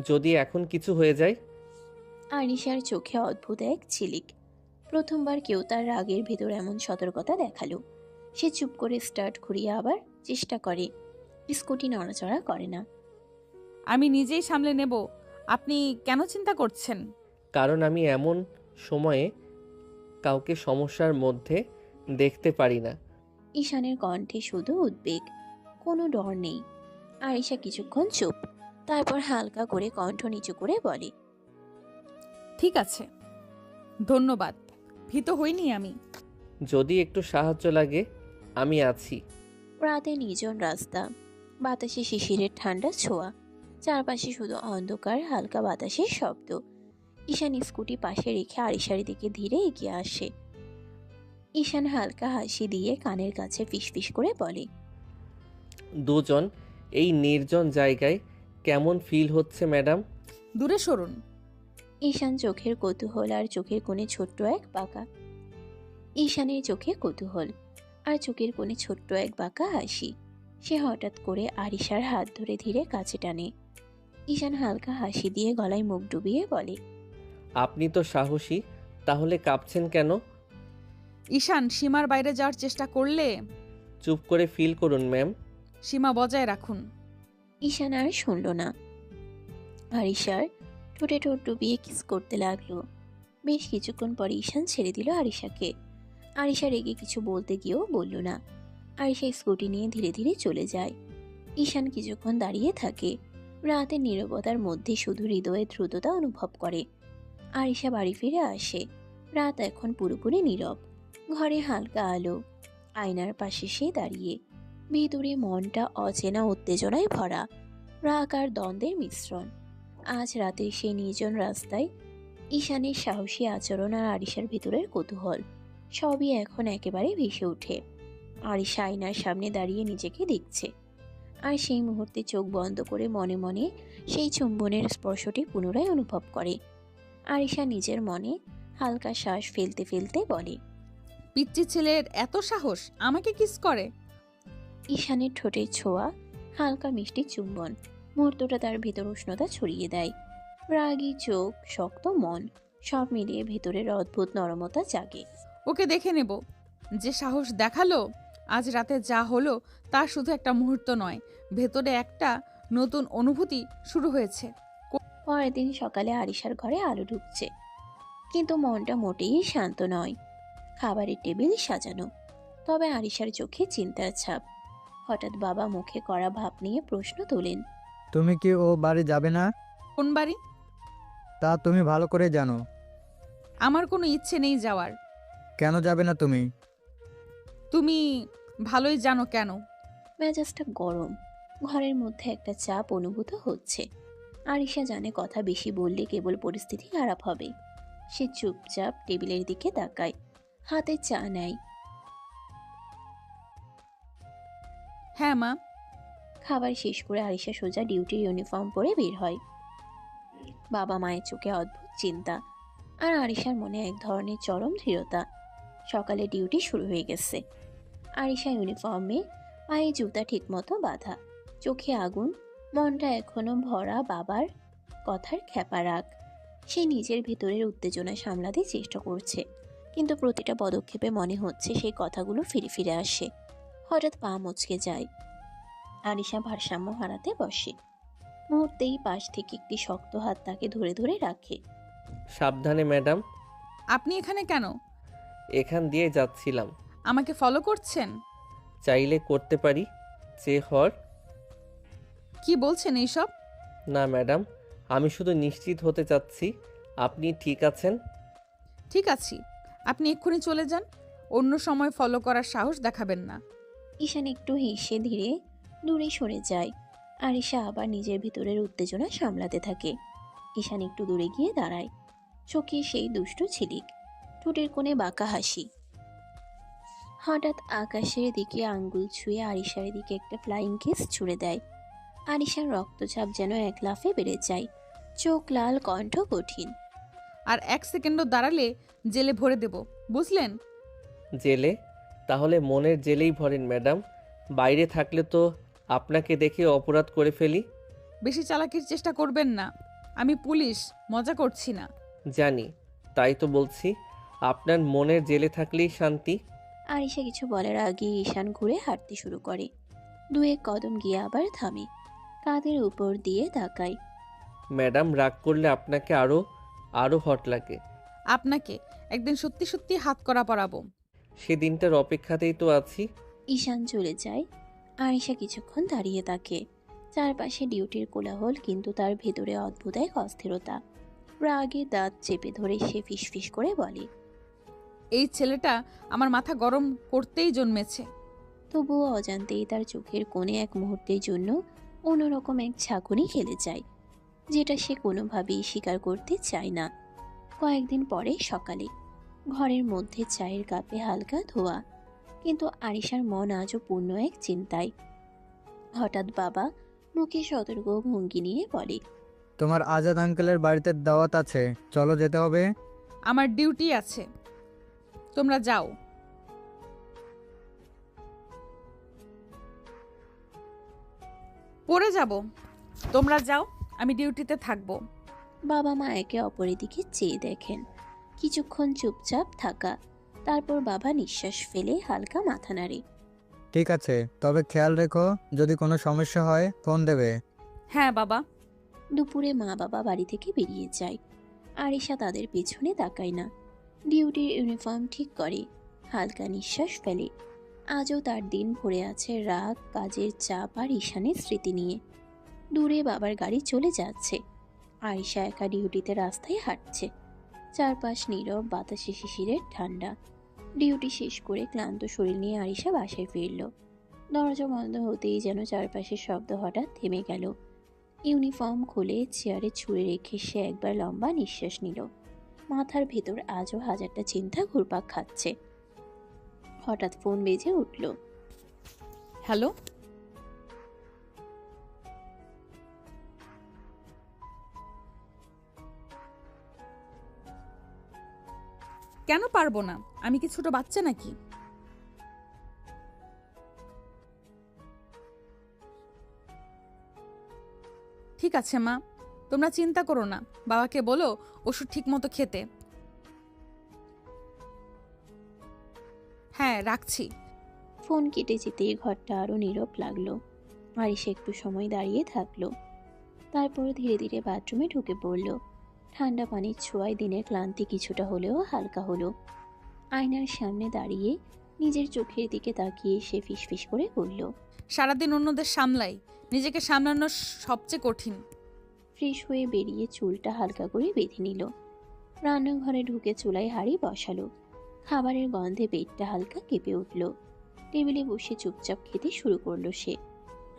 যদি এখন কিছু হয়ে যায়? আরিশার চোখে অদ্ভুত এক ঝিলিক। প্রথমবার কেউ তার রাগের ভেতর এমন সতর্কতা দেখালো। সে চুপ করে স্টার্ট ঘুরিয়ে আবার চেষ্টা করে। স্কুটি নড়াচড়া করে না। আমি নিজেই সামলে নেব, আপনি কেন চিন্তা করছেন? কারণ আমি এমন সময়ে কাউকে সমস্যার মধ্যে দেখতে পারি না। ঈশানের কণ্ঠে শুধু উদ্বেগ, কোনো ডর নেই। আরিশা কিছুক্ষণ চুপ, তারপর হালকা করে কণ্ঠ নিচু করে বলে, ঠিক আছে, ধন্যবাদ, ভীত হইনি আমি। যদি একটু সাহায্য লাগে আমি আছি। রাতে নির্জন রাস্তা, বাতাসে শিশিরের ঠান্ডা ছোঁয়া, চারপাশে শুধু অন্ধকার, হালকা বাতাসের শব্দ। ঈশান স্কুটি পাশে রেখে আরিশার দিকে ধীরে এগিয়ে আসে। ঈশান হালকা হাসি দিয়ে কানের কাছে ফিসফিস করে বলে, দুজন এই নির্জন জায়গায় কেমন ফিল হচ্ছে ম্যাডাম? দূরে সরুন। ঈশান চোখের কৌতূহল আর চোখের কোণে ছোট্ট এক বাঁকা ঈশানের চোখে কৌতূহল আর চোখের কোণে ছোট্ট এক বাঁকা হাসি। সে হঠাৎ করে আরিশার হাত ধরে ধীরে কাছে টানে। ঈশান হালকা হাসি দিয়ে গলায় মুখ ডুবিয়ে বলে, আপনি তো সাহসী, তাহলে কাঁপছেন কেন? ঈশান সীমার বাইরে যাওয়ার চেষ্টা করলে চুপ করে ফিল করুন ম্যাম। সীমা বজায় রাখুন। ঈশান আর শুনল না। আরিশার ঠোঁটে ঠোঁট ডুবিয়ে কিস করতে লাগলো। বেশ কিছুক্ষণ পরে ঈশান ছেড়ে দিল আরিশাকে। আরিশা রেগে কিছু বলতে গিয়েও বলল না। আরিশা স্কুটি নিয়ে ধীরে ধীরে চলে যায়। ঈশান কিছুক্ষণ দাঁড়িয়ে থাকে। রাতের নীরবতার মধ্যে শুধু হৃদয়ের দ্রুততা অনুভব করে। আরিশা বাড়ি ফিরে আসে। রাত এখন পুরোপুরি নীরব। ঘরে হালকা আলো। আয়নার পাশে সে দাঁড়িয়ে। ভিতরে মনটা অচেনা উত্তেজনায় ভরা। রাগ আর দ্বন্দ্বের মিশ্রণ। আজ রাতে সেই নির্জন রাস্তায় ঈশানের সাহসী আচরণ আর আরিশার ভিতরের কৌতূহল সবই এখন একেবারে ভেসে ওঠে। আরিশা আয়নার সামনে দাঁড়িয়ে নিজেকে দেখছে। আর সেই মুহূর্তে চোখ বন্ধ করে মনে মনে সেই চুম্বনের স্পর্শটি পুনরায় অনুভব করে। আরিশা নিজের মনে হালকা শ্বাস ফেলতে ফেলতে বলে, পিচ্চি ছেলের এত সাহস আমাকে কিস করে। ঈশানের ঠোঁটের ছোঁয়া, হালকা মিষ্টি চুম্বন মুহূর্তটা তার ভেতর উষ্ণতা ছড়িয়ে দেয়। রাগী চোখ, শক্ত মন সব মিলিয়ে ভেতরের অদ্ভুত নরমতা জাগে। ওকে দেখে নেব। যে সাহস দেখালো, আজ রাতে যা হলো তা শুধু একটা মুহূর্ত নয়, ভেতরে একটা নতুন অনুভূতি শুরু হয়েছে। পরের দিন সকালে আরিশার ঘরে আলো ঢুকছে, কিন্তু মনটা মোটেই শান্ত নয়। খাবারের টেবিল সাজানো, তবে আরিশার চোখে চিন্তার ছাপ। হঠাৎ বাবা মুখে কড়া ভাব নিয়ে প্রশ্ন তোলেন, তুমি কি ও বাড়ি যাবে না? কোন বাড়ি? তা তুমি ভালো করে জানো। আমার কোনো ইচ্ছে নেই যাওয়ার। কেন যাবে না তুমি? তুমি ভালোই জানো কেন। মেজাজটা গরম। ঘরের মধ্যে একটা চাপ অনুভূত হচ্ছে। আরিশা জানে কথা বেশি বললে কেবল পরিস্থিতি খারাপ হবে। সে চুপচাপ টেবিলের দিকে তাকায়, হাতে চা নেয়। হ্যাঁ মা। খাবার শেষ করে আরিশা সোজা ডিউটির ইউনিফর্ম পরে বের হয়। বাবা মায়ের চোখে অদ্ভুত চিন্তা, আর আরিশার মনে এক ধরনের চরম দৃঢ়তা। সকালে ডিউটি শুরু হয়ে গেছে। আরিশা ইউনিফর্মে, পায়ে জুতা ঠিকমতো বাঁধা, চোখে আগুন, মনটা এখনো ভরা বাবার কথার খ্যাপা রাগ। সে নিজের ভেতরের উত্তেজনা সামলাতে চেষ্টা করছে, কিন্তু প্রতিটা পদক্ষেপে মনে হচ্ছে সেই কথাগুলো ফিরে ফিরে আসে। হঠাৎ পা মচকে যায়। আরিশা ভারসাম্য হারাতে বসে। মুহূর্তেই পাশ থেকে একটি শক্ত হাত তাকে ধরে ধরে রাখে। সাবধানে ম্যাডাম। আপনি এখানে কেন? এখান দিয়ে যাচ্ছিলাম। আমাকে ফলো করছেন? চাইলে করতে পারি। হর। কি বলছেন এইসব? না ম্যাডাম, আমি শুধু নিশ্চিত হতে চাচ্ছি আপনি ঠিক আছেন। ঠিক আছি, আপনি এক্ষুনি চলে যান। অন্য সময় ফলো করার সাহস দেখাবেন না। ঈশান একটু হেসে ধীরে দূরে সরে যায়। আরিশা আবার নিজের ভিতরের উত্তেজনা সামলাতে থাকে। ঈশান একটু দূরে গিয়ে দাঁড়ায়। চোখে সেই দুষ্টু ঝিলিক, ঠোঁটের কোণে বাঁকা হাসি। হঠাৎ আকাশের দিকে আঙ্গুল ছুঁয়ে আরিশার দিকে একটা ফ্লাইং কিস ছুড়ে দেয়। আরিশার রক্তচাপ যেন এক লাফে বেড়ে যায়। চোখ লাল, কণ্ঠ কঠিন। আর 1 সেকেন্ডও দাঁড়ালে জেলে ভরে দেব, বুঝলেন? জেলে? তাহলে মনের জেলেই ভরেন ম্যাডাম। বাইরে থাকলে তো আপনাকে দেখে অপরাধ করে ফেলি। বেশি চালাকির চেষ্টা করবেন না। আমি পুলিশ, মজা করছি না। জানি, তাই তো বলছি আপনার মনের জেলে থাকলেই শান্তি। আরিশা কিছু বলার আগে ঈশান ঘুরে হাঁটতে শুরু করে। 2-1 কদম গিয়ে আবার থামে, কাঁধের উপর দিয়ে তাকায়। ম্যাডাম, রাগ করলে আপনাকে আরো হট লাগে। আপনাকে একদিন সত্যি সত্যি হাত করা পরাবো। সেদিনটার অপেক্ষাতেই তো আছি। ঈশান চলে যায়। আরিশা কিছুক্ষণ দাঁড়িয়ে থাকে। চারপাশে ডিউটির কোলাহল, কিন্তু তার ভেতরে অদ্ভুত এক অস্থিরতা। রাগে দাঁত চেপে ধরে সে ফিসফিস করে বলে, এই ছেলেটা আমার মাথা গরম করতেই জন্মেছে। তবুও অজান্তেই তার চোখের কোণে এক মুহূর্তের জন্য অন্যরকম এক ঝাঁকুনি খেলে যায়, যেটা সে কোনোভাবেই স্বীকার করতে চায় না। কয়েকদিন পরে সকালে ঘরের মধ্যে চায়ের কাপে হালকা ধোয়া, কিন্তু আরিশার মন আজও পূর্ণ এক চিন্তায়। হঠাৎ বাবা মুখে সতর্ক ভঙ্গি নিয়ে বলে, তোমার আজাদ আঙ্কেলের বাড়িতে দাওয়াত আছে, চলো যেতে হবে। আমার ডিউটি আছে, তোমরা যাও। পড়ে যাব, তোমরা যাও, আমি ডিউটিতে থাকবো। বাবা মা একে অপরের দিকে চেয়ে দেখেন। কিছুক্ষণ চুপচাপ থাকা, তারপর বাবা নিঃশ্বাস ফেলে হালকা মাথা নাড়ে। ঠিক আছে, তবে খেয়াল রেখো, যদি কোনো সমস্যা হয় ফোন দেবে। হ্যাঁ বাবা। দুপুরে মা বাবা বাড়ি থেকে বেরিয়ে যায়। আরিশা তাদের পেছনে তাকায় না, ডিউটির ইউনিফর্ম ঠিক করে, হালকা নিঃশ্বাস ফেলে। আজও তার দিন ভরে আছে রাগ, কাজের চাপ আর ঈশানের স্মৃতি নিয়ে। দূরে বাবার গাড়ি চলে যাচ্ছে। আরিশা একা ডিউটিতে রাস্তায় হাঁটছে। চারপাশ নীরব, বাতাসে শিশিরের ঠান্ডা। ডিউটি শেষ করে ক্লান্ত শরীর নিয়ে আরিশা বাসায় ফিরল। দরজা বন্ধ হতেই যেন চারপাশের শব্দ হঠাৎ থেমে গেল। ইউনিফর্ম খুলে চেয়ারে ছুঁড়ে রেখে সে একবার লম্বা নিঃশ্বাস নিল। মাথার ভেতর আজও হাজারটা চিন্তা ঘুরপাক খাচ্ছে। হঠাৎ ফোন বেজে উঠল। হ্যালো, কেন পারবো না? আমি কি ছোট বাচ্চা নাকি? ঠিক আছে মা, তোমরা চিন্তা করো না, বাবাকে বলো ওষুধ ঠিক মতো খেতে। হ্যাঁ, রাখছি। ফোন কেটে যেতেই ঘরটা আরো নীরব লাগলো। আরিশা একটু সময় দাঁড়িয়ে থাকলো, তারপর ধীরে ধীরে বাথরুমে ঢুকে পড়ল। ঠান্ডা পানির ছোঁয়ায় দিনের ক্লান্তি কিছুটা হলেও হালকা হলো। আয়নার সামনে দাঁড়িয়ে নিজের চোখের দিকে তাকিয়ে সে ফিসফিস করে বলল, সারাদিন অন্যদের সামলাই, নিজেকে সামলানো সবচেয়ে কঠিন। ফ্রেশ হয়ে বেরিয়ে চুলটা হালকা করে বেঁধে নিল। রান্নাঘরে ঢুকে চুলায় হাঁড়ি বসালো। খাবারের গন্ধে পেটটা হালকা কেঁপে উঠল। টেবিলে বসে চুপচাপ খেতে শুরু করলো সে।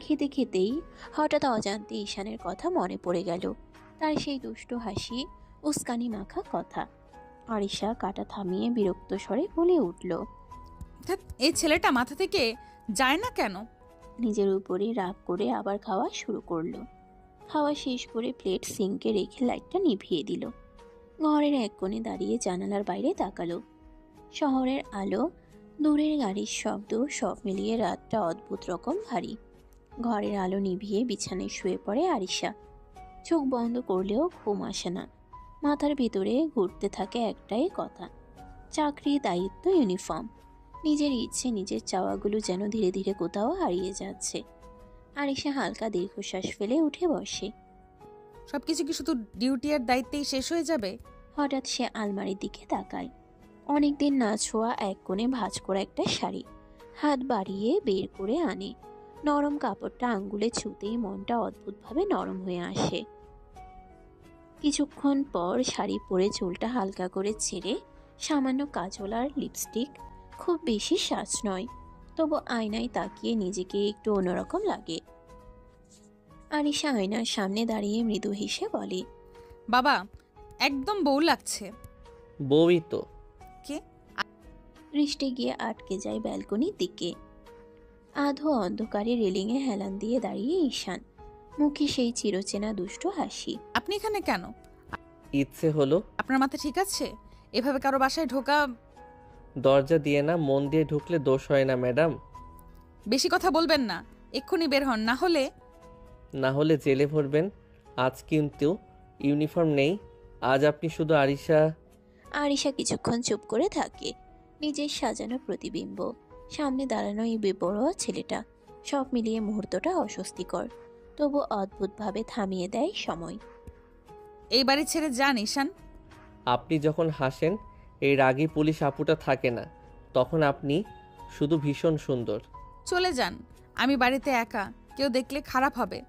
খেতে খেতেই হঠাৎ অজান্তে ঈশানের কথা মনে পড়ে গেল, তার সেই দুষ্ট হাসি, উস্কানি মাখা কথা। আরিশা কাটা থামিয়ে বিরক্ত স্বরে বলে উঠল, ধ্যাৎ, এই ছেলেটা মাথা থেকে যায় না কেন? নিজের উপরে রাগ করে আবার খাওয়া শুরু করলো। খাওয়া শেষ করে প্লেট সিঙ্কে রেখে লাইটটা নিভিয়ে দিল। ঘরের এক কোণে দাঁড়িয়ে জানালার বাইরে তাকালো। শহরের আলো, দূরের গাড়ির শব্দ, সব মিলিয়ে রাতটা অদ্ভুত রকম ভারী। ঘরের আলো নিভিয়ে বিছানায় শুয়ে পড়ে আরিশা। চোখ বন্ধ করলেও ঘুম আসে না। মাথার ভিতরে ঘুরতে থাকে একটাই কথা, চাকরি, দায়িত্ব, ইউনিফর্ম। নিজের ইচ্ছে, নিজের চাওয়াগুলো যেন ধীরে ধীরে কোথাও হারিয়ে যাচ্ছে। আরিশা হালকা দীর্ঘশ্বাস ফেলে উঠে বসে। সবকিছু কি শুধু ডিউটি আর দায়িত্বেই শেষ হয়ে যাবে? হঠাৎ সে আলমারির দিকে তাকায়। অনেকদিন না ছোঁয়া এক কোণে ভাঁজ করা একটা শাড়ি হাত বাড়িয়ে বের করে আনে। নরম কাপড়টা আঙ্গুলে ছুঁতেই মনটা অদ্ভুতভাবে নরম হয়ে আসে। কিছুক্ষণ পর শাড়ি পরে চুলটা হালকা করে ছেড়ে সামান্য কাজল আর লিপস্টিক, খুব বেশি সাজ নয়, তবু আয়নায় তাকিয়ে নিজেকে একটু অন্যরকম লাগে। আরিশা আয়নার সামনে দাঁড়িয়ে মৃদু হেসে বলে, বাবা, একদম বউ লাগছে। বউই তো। কে? দৃষ্টি গিয়ে আটকে যায় ব্যালকনির দিকে। আধো অন্ধকারে রেলিংয়ে হেলান দিয়ে দাঁড়িয়ে ঈশান, মুখে সেই চিরচেনা দুষ্ট হাসি। আপনি এখানে কেন? ইচ্ছে হলো। আপনার মাথা ঠিক আছে? এভাবে কারো বাসায় ঢোকা? দরজা দিয়ে না, মন দিয়ে ঢুকলে দোষ হয় না ম্যাডাম। বেশি কথা বলবেন না, এক্ষুনি বের হন, না হলে জেলে ভরবেন। আজ কিন্তু ইউনিফর্ম নেই, আজ আপনি শুধু আরিশা। আরিশা কিছুক্ষণ চুপ করে থাকে। নিজের সাজানো প্রতিবিম্ব, সামনে দাঁড়ানো এই বেপরোয়া ছেলেটা, সব মিলিয়ে মুহূর্তটা অস্বস্তিকর, তবু অদ্ভুতভাবে থামিয়ে দেয় সময়। এই বাড়ি ছেড়ে যান ঈশান। আপনি যখন হাসেন, এই রাগী পুলিশ আপুটা থাকে না, তখন আপনি শুধু ভীষণ সুন্দর। চলে যান, আমি বাড়িতে একা, কেউ দেখলে খারাপ হবে।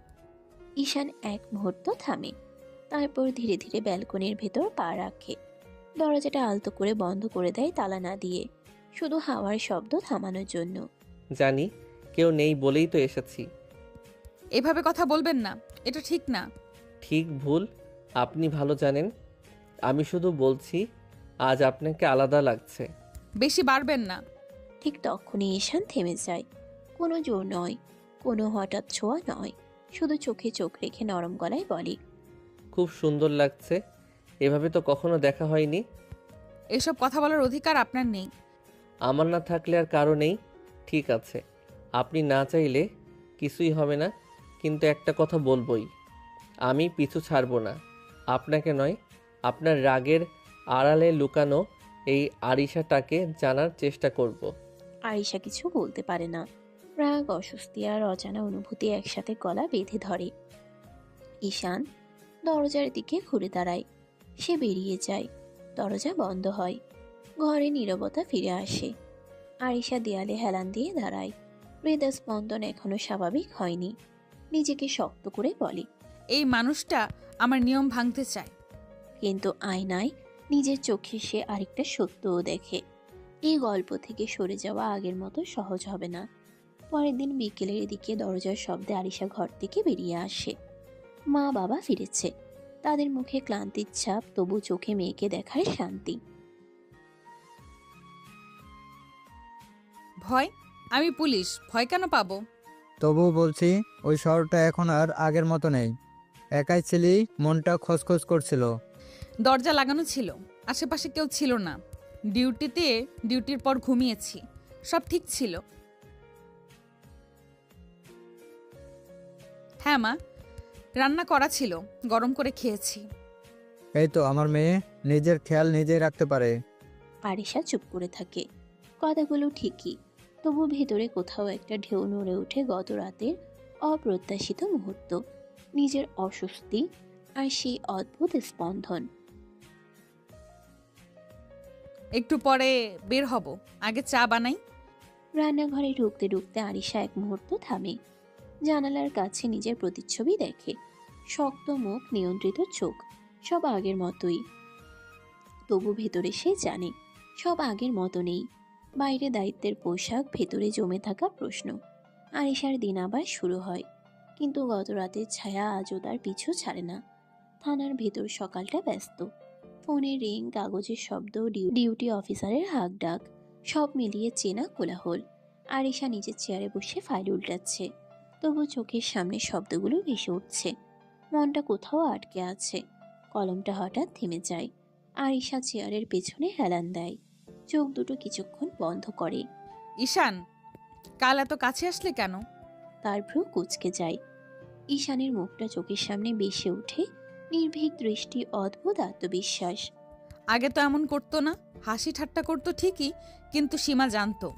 ঈশান এক মুহূর্ত থামে, তারপর ধীরে ধীরে ব্যালকনির ভেতর পা রাখে। দরজাটা আলতো করে বন্ধ করে দেয় তালা না দিয়ে, শুধু হাওয়ার শব্দ থামানোর জন্য। জানি কেউ নেই বলেই তো এসেছি। এভাবে কথা বলবেন না, এটা ঠিক না। ঠিক ভুল আপনি ভালো জানেন, আমি শুধু বলছি আজ আপনাকে আলাদা লাগছে। বেশি বাড়বেন না। ঠিক তখনই ঈশান থেমে যায়। কোনো জোর নয়, কোনো হঠাৎ ছোঁয়া নয়, শুধু চোখে চোখ রেখে নরম গলায় বলে, খুব সুন্দর লাগছে, এভাবে তো কখনো দেখা হয়নি। এসব কথা বলার অধিকার আপনার নেই। আমার না থাকলে আর কারো নেই। ঠিক আছে, আপনি না চাইলে কিছুই হবে না, কিন্তু একটা কথা বলবই, আমি পিছু ছাড়ব না। আপনাকে নয়, আপনার রাগের আড়ালে লুকানো এই আরিশাটাকে জানার চেষ্টা করব। আরিশা কিছু বলতে পারে না। রাগ, অস্বস্তি আর অজানা অনুভূতি একসাথে গলা বেঁধে ধরে। ঈশান দরজার দিকে ঘুরে দাঁড়ায়। সে বেরিয়ে যায়। দরজা বন্ধ হয়। ঘরে নীরবতা ফিরে আসে। আরিশা দেয়ালে হেলান দিয়ে দাঁড়ায়। হৃদস্পন্দন এখনো স্বাভাবিক হয়নি। নিজেকে শক্ত করে বলে, এই মানুষটা আমার নিয়ম ভাঙতে চায়। কিন্তু আয়নায় নিজের চোখে সে আরেকটা সত্যও দেখে। এই গল্প থেকে সরে যাওয়া আগের মতো সহজ হবে না। পরের দিন বিকেলের দিকে দরজার শব্দে আরিশা ঘর থেকে বেরিয়ে আসে। মা বাবা ফিরেছে। তাদের মুখে ক্লান্তির ছাপ, তবু চোখে মেয়েকে দেখার শান্তি। ভয়? আমি পুলিশ, ভয় কেন পাবো? তবুও বলছি, ওই শহরটা এখন আর আগের মতো নেই। একাই ছিলি, মনটা খসখস করছিল। দরজা লাগানো ছিল, আশেপাশে কেউ ছিল না। ডিউটির পর ঘুমিয়েছি, সব ঠিক ছিল। হ্যাঁ মা, রান্না করা ছিল, গরম করে খেয়েছি। এই তো আমার মেয়ে নিজের খেয়াল নিজেই রাখতে পারে। আরিশা চুপ করে থাকে। কথাগুলো ঠিকই, তবু ভেতরে কোথাও একটা ঢেউ নড়ে ওঠে গত রাতের অপ্রত্যাশিত মুহূর্ত, নিজের অস্বস্তি আর সেই অদ্ভুত স্পন্দন। একটু পরে বের হব, আগে চা বানাই। রান্নাঘরে ঢুকতে ঢুকতে আরিশা এক মুহূর্ত থামে। জানালার কাছে নিজের প্রতিচ্ছবি দেখে। শক্ত মুখ, নিয়ন্ত্রিত চোখ, সব আগের মতোই। তবু ভেতরে সে জানে সব আগের মতো নেই। বাইরে দায়িত্বের পোশাক, ভেতরে জমে থাকা প্রশ্ন। আরিশার দিন আবার শুরু হয়, কিন্তু গত রাতের ছায়া আজও তার পিছু ছাড়ে না। থানার ভেতর সকালটা ব্যস্ত। ফোনের রিং, কাগজের শব্দ, ডিউটি অফিসারের হাঁক ডাক, সব মিলিয়ে চেনা কোলাহল। আরিশা নিজের চেয়ারে বসে ফাইল উল্টাচ্ছে, তবু চোখের সামনে শব্দগুলো ভেসে উঠছে। মনটা কোথাও আটকে আছে। কলমটা হঠাৎ থেমে যায়। আরিশা চেয়ারের পেছনে হেলান দেয়, চোখ দুটো কিছুক্ষণ বন্ধ করে। ঈশান, কাল এত কাছে আসলে কেন? তার ভ্রু কুঁচকে যায়। ঈশানের মুখটা চোখের সামনে ভেসে ওঠে, নির্ভীক দৃষ্টি, অদ্ভুত আত্মবিশ্বাস। আগে তো এমন করতো না, হাসি ঠাট্টা করতো ঠিকই, কিন্তু সীমা জানতো।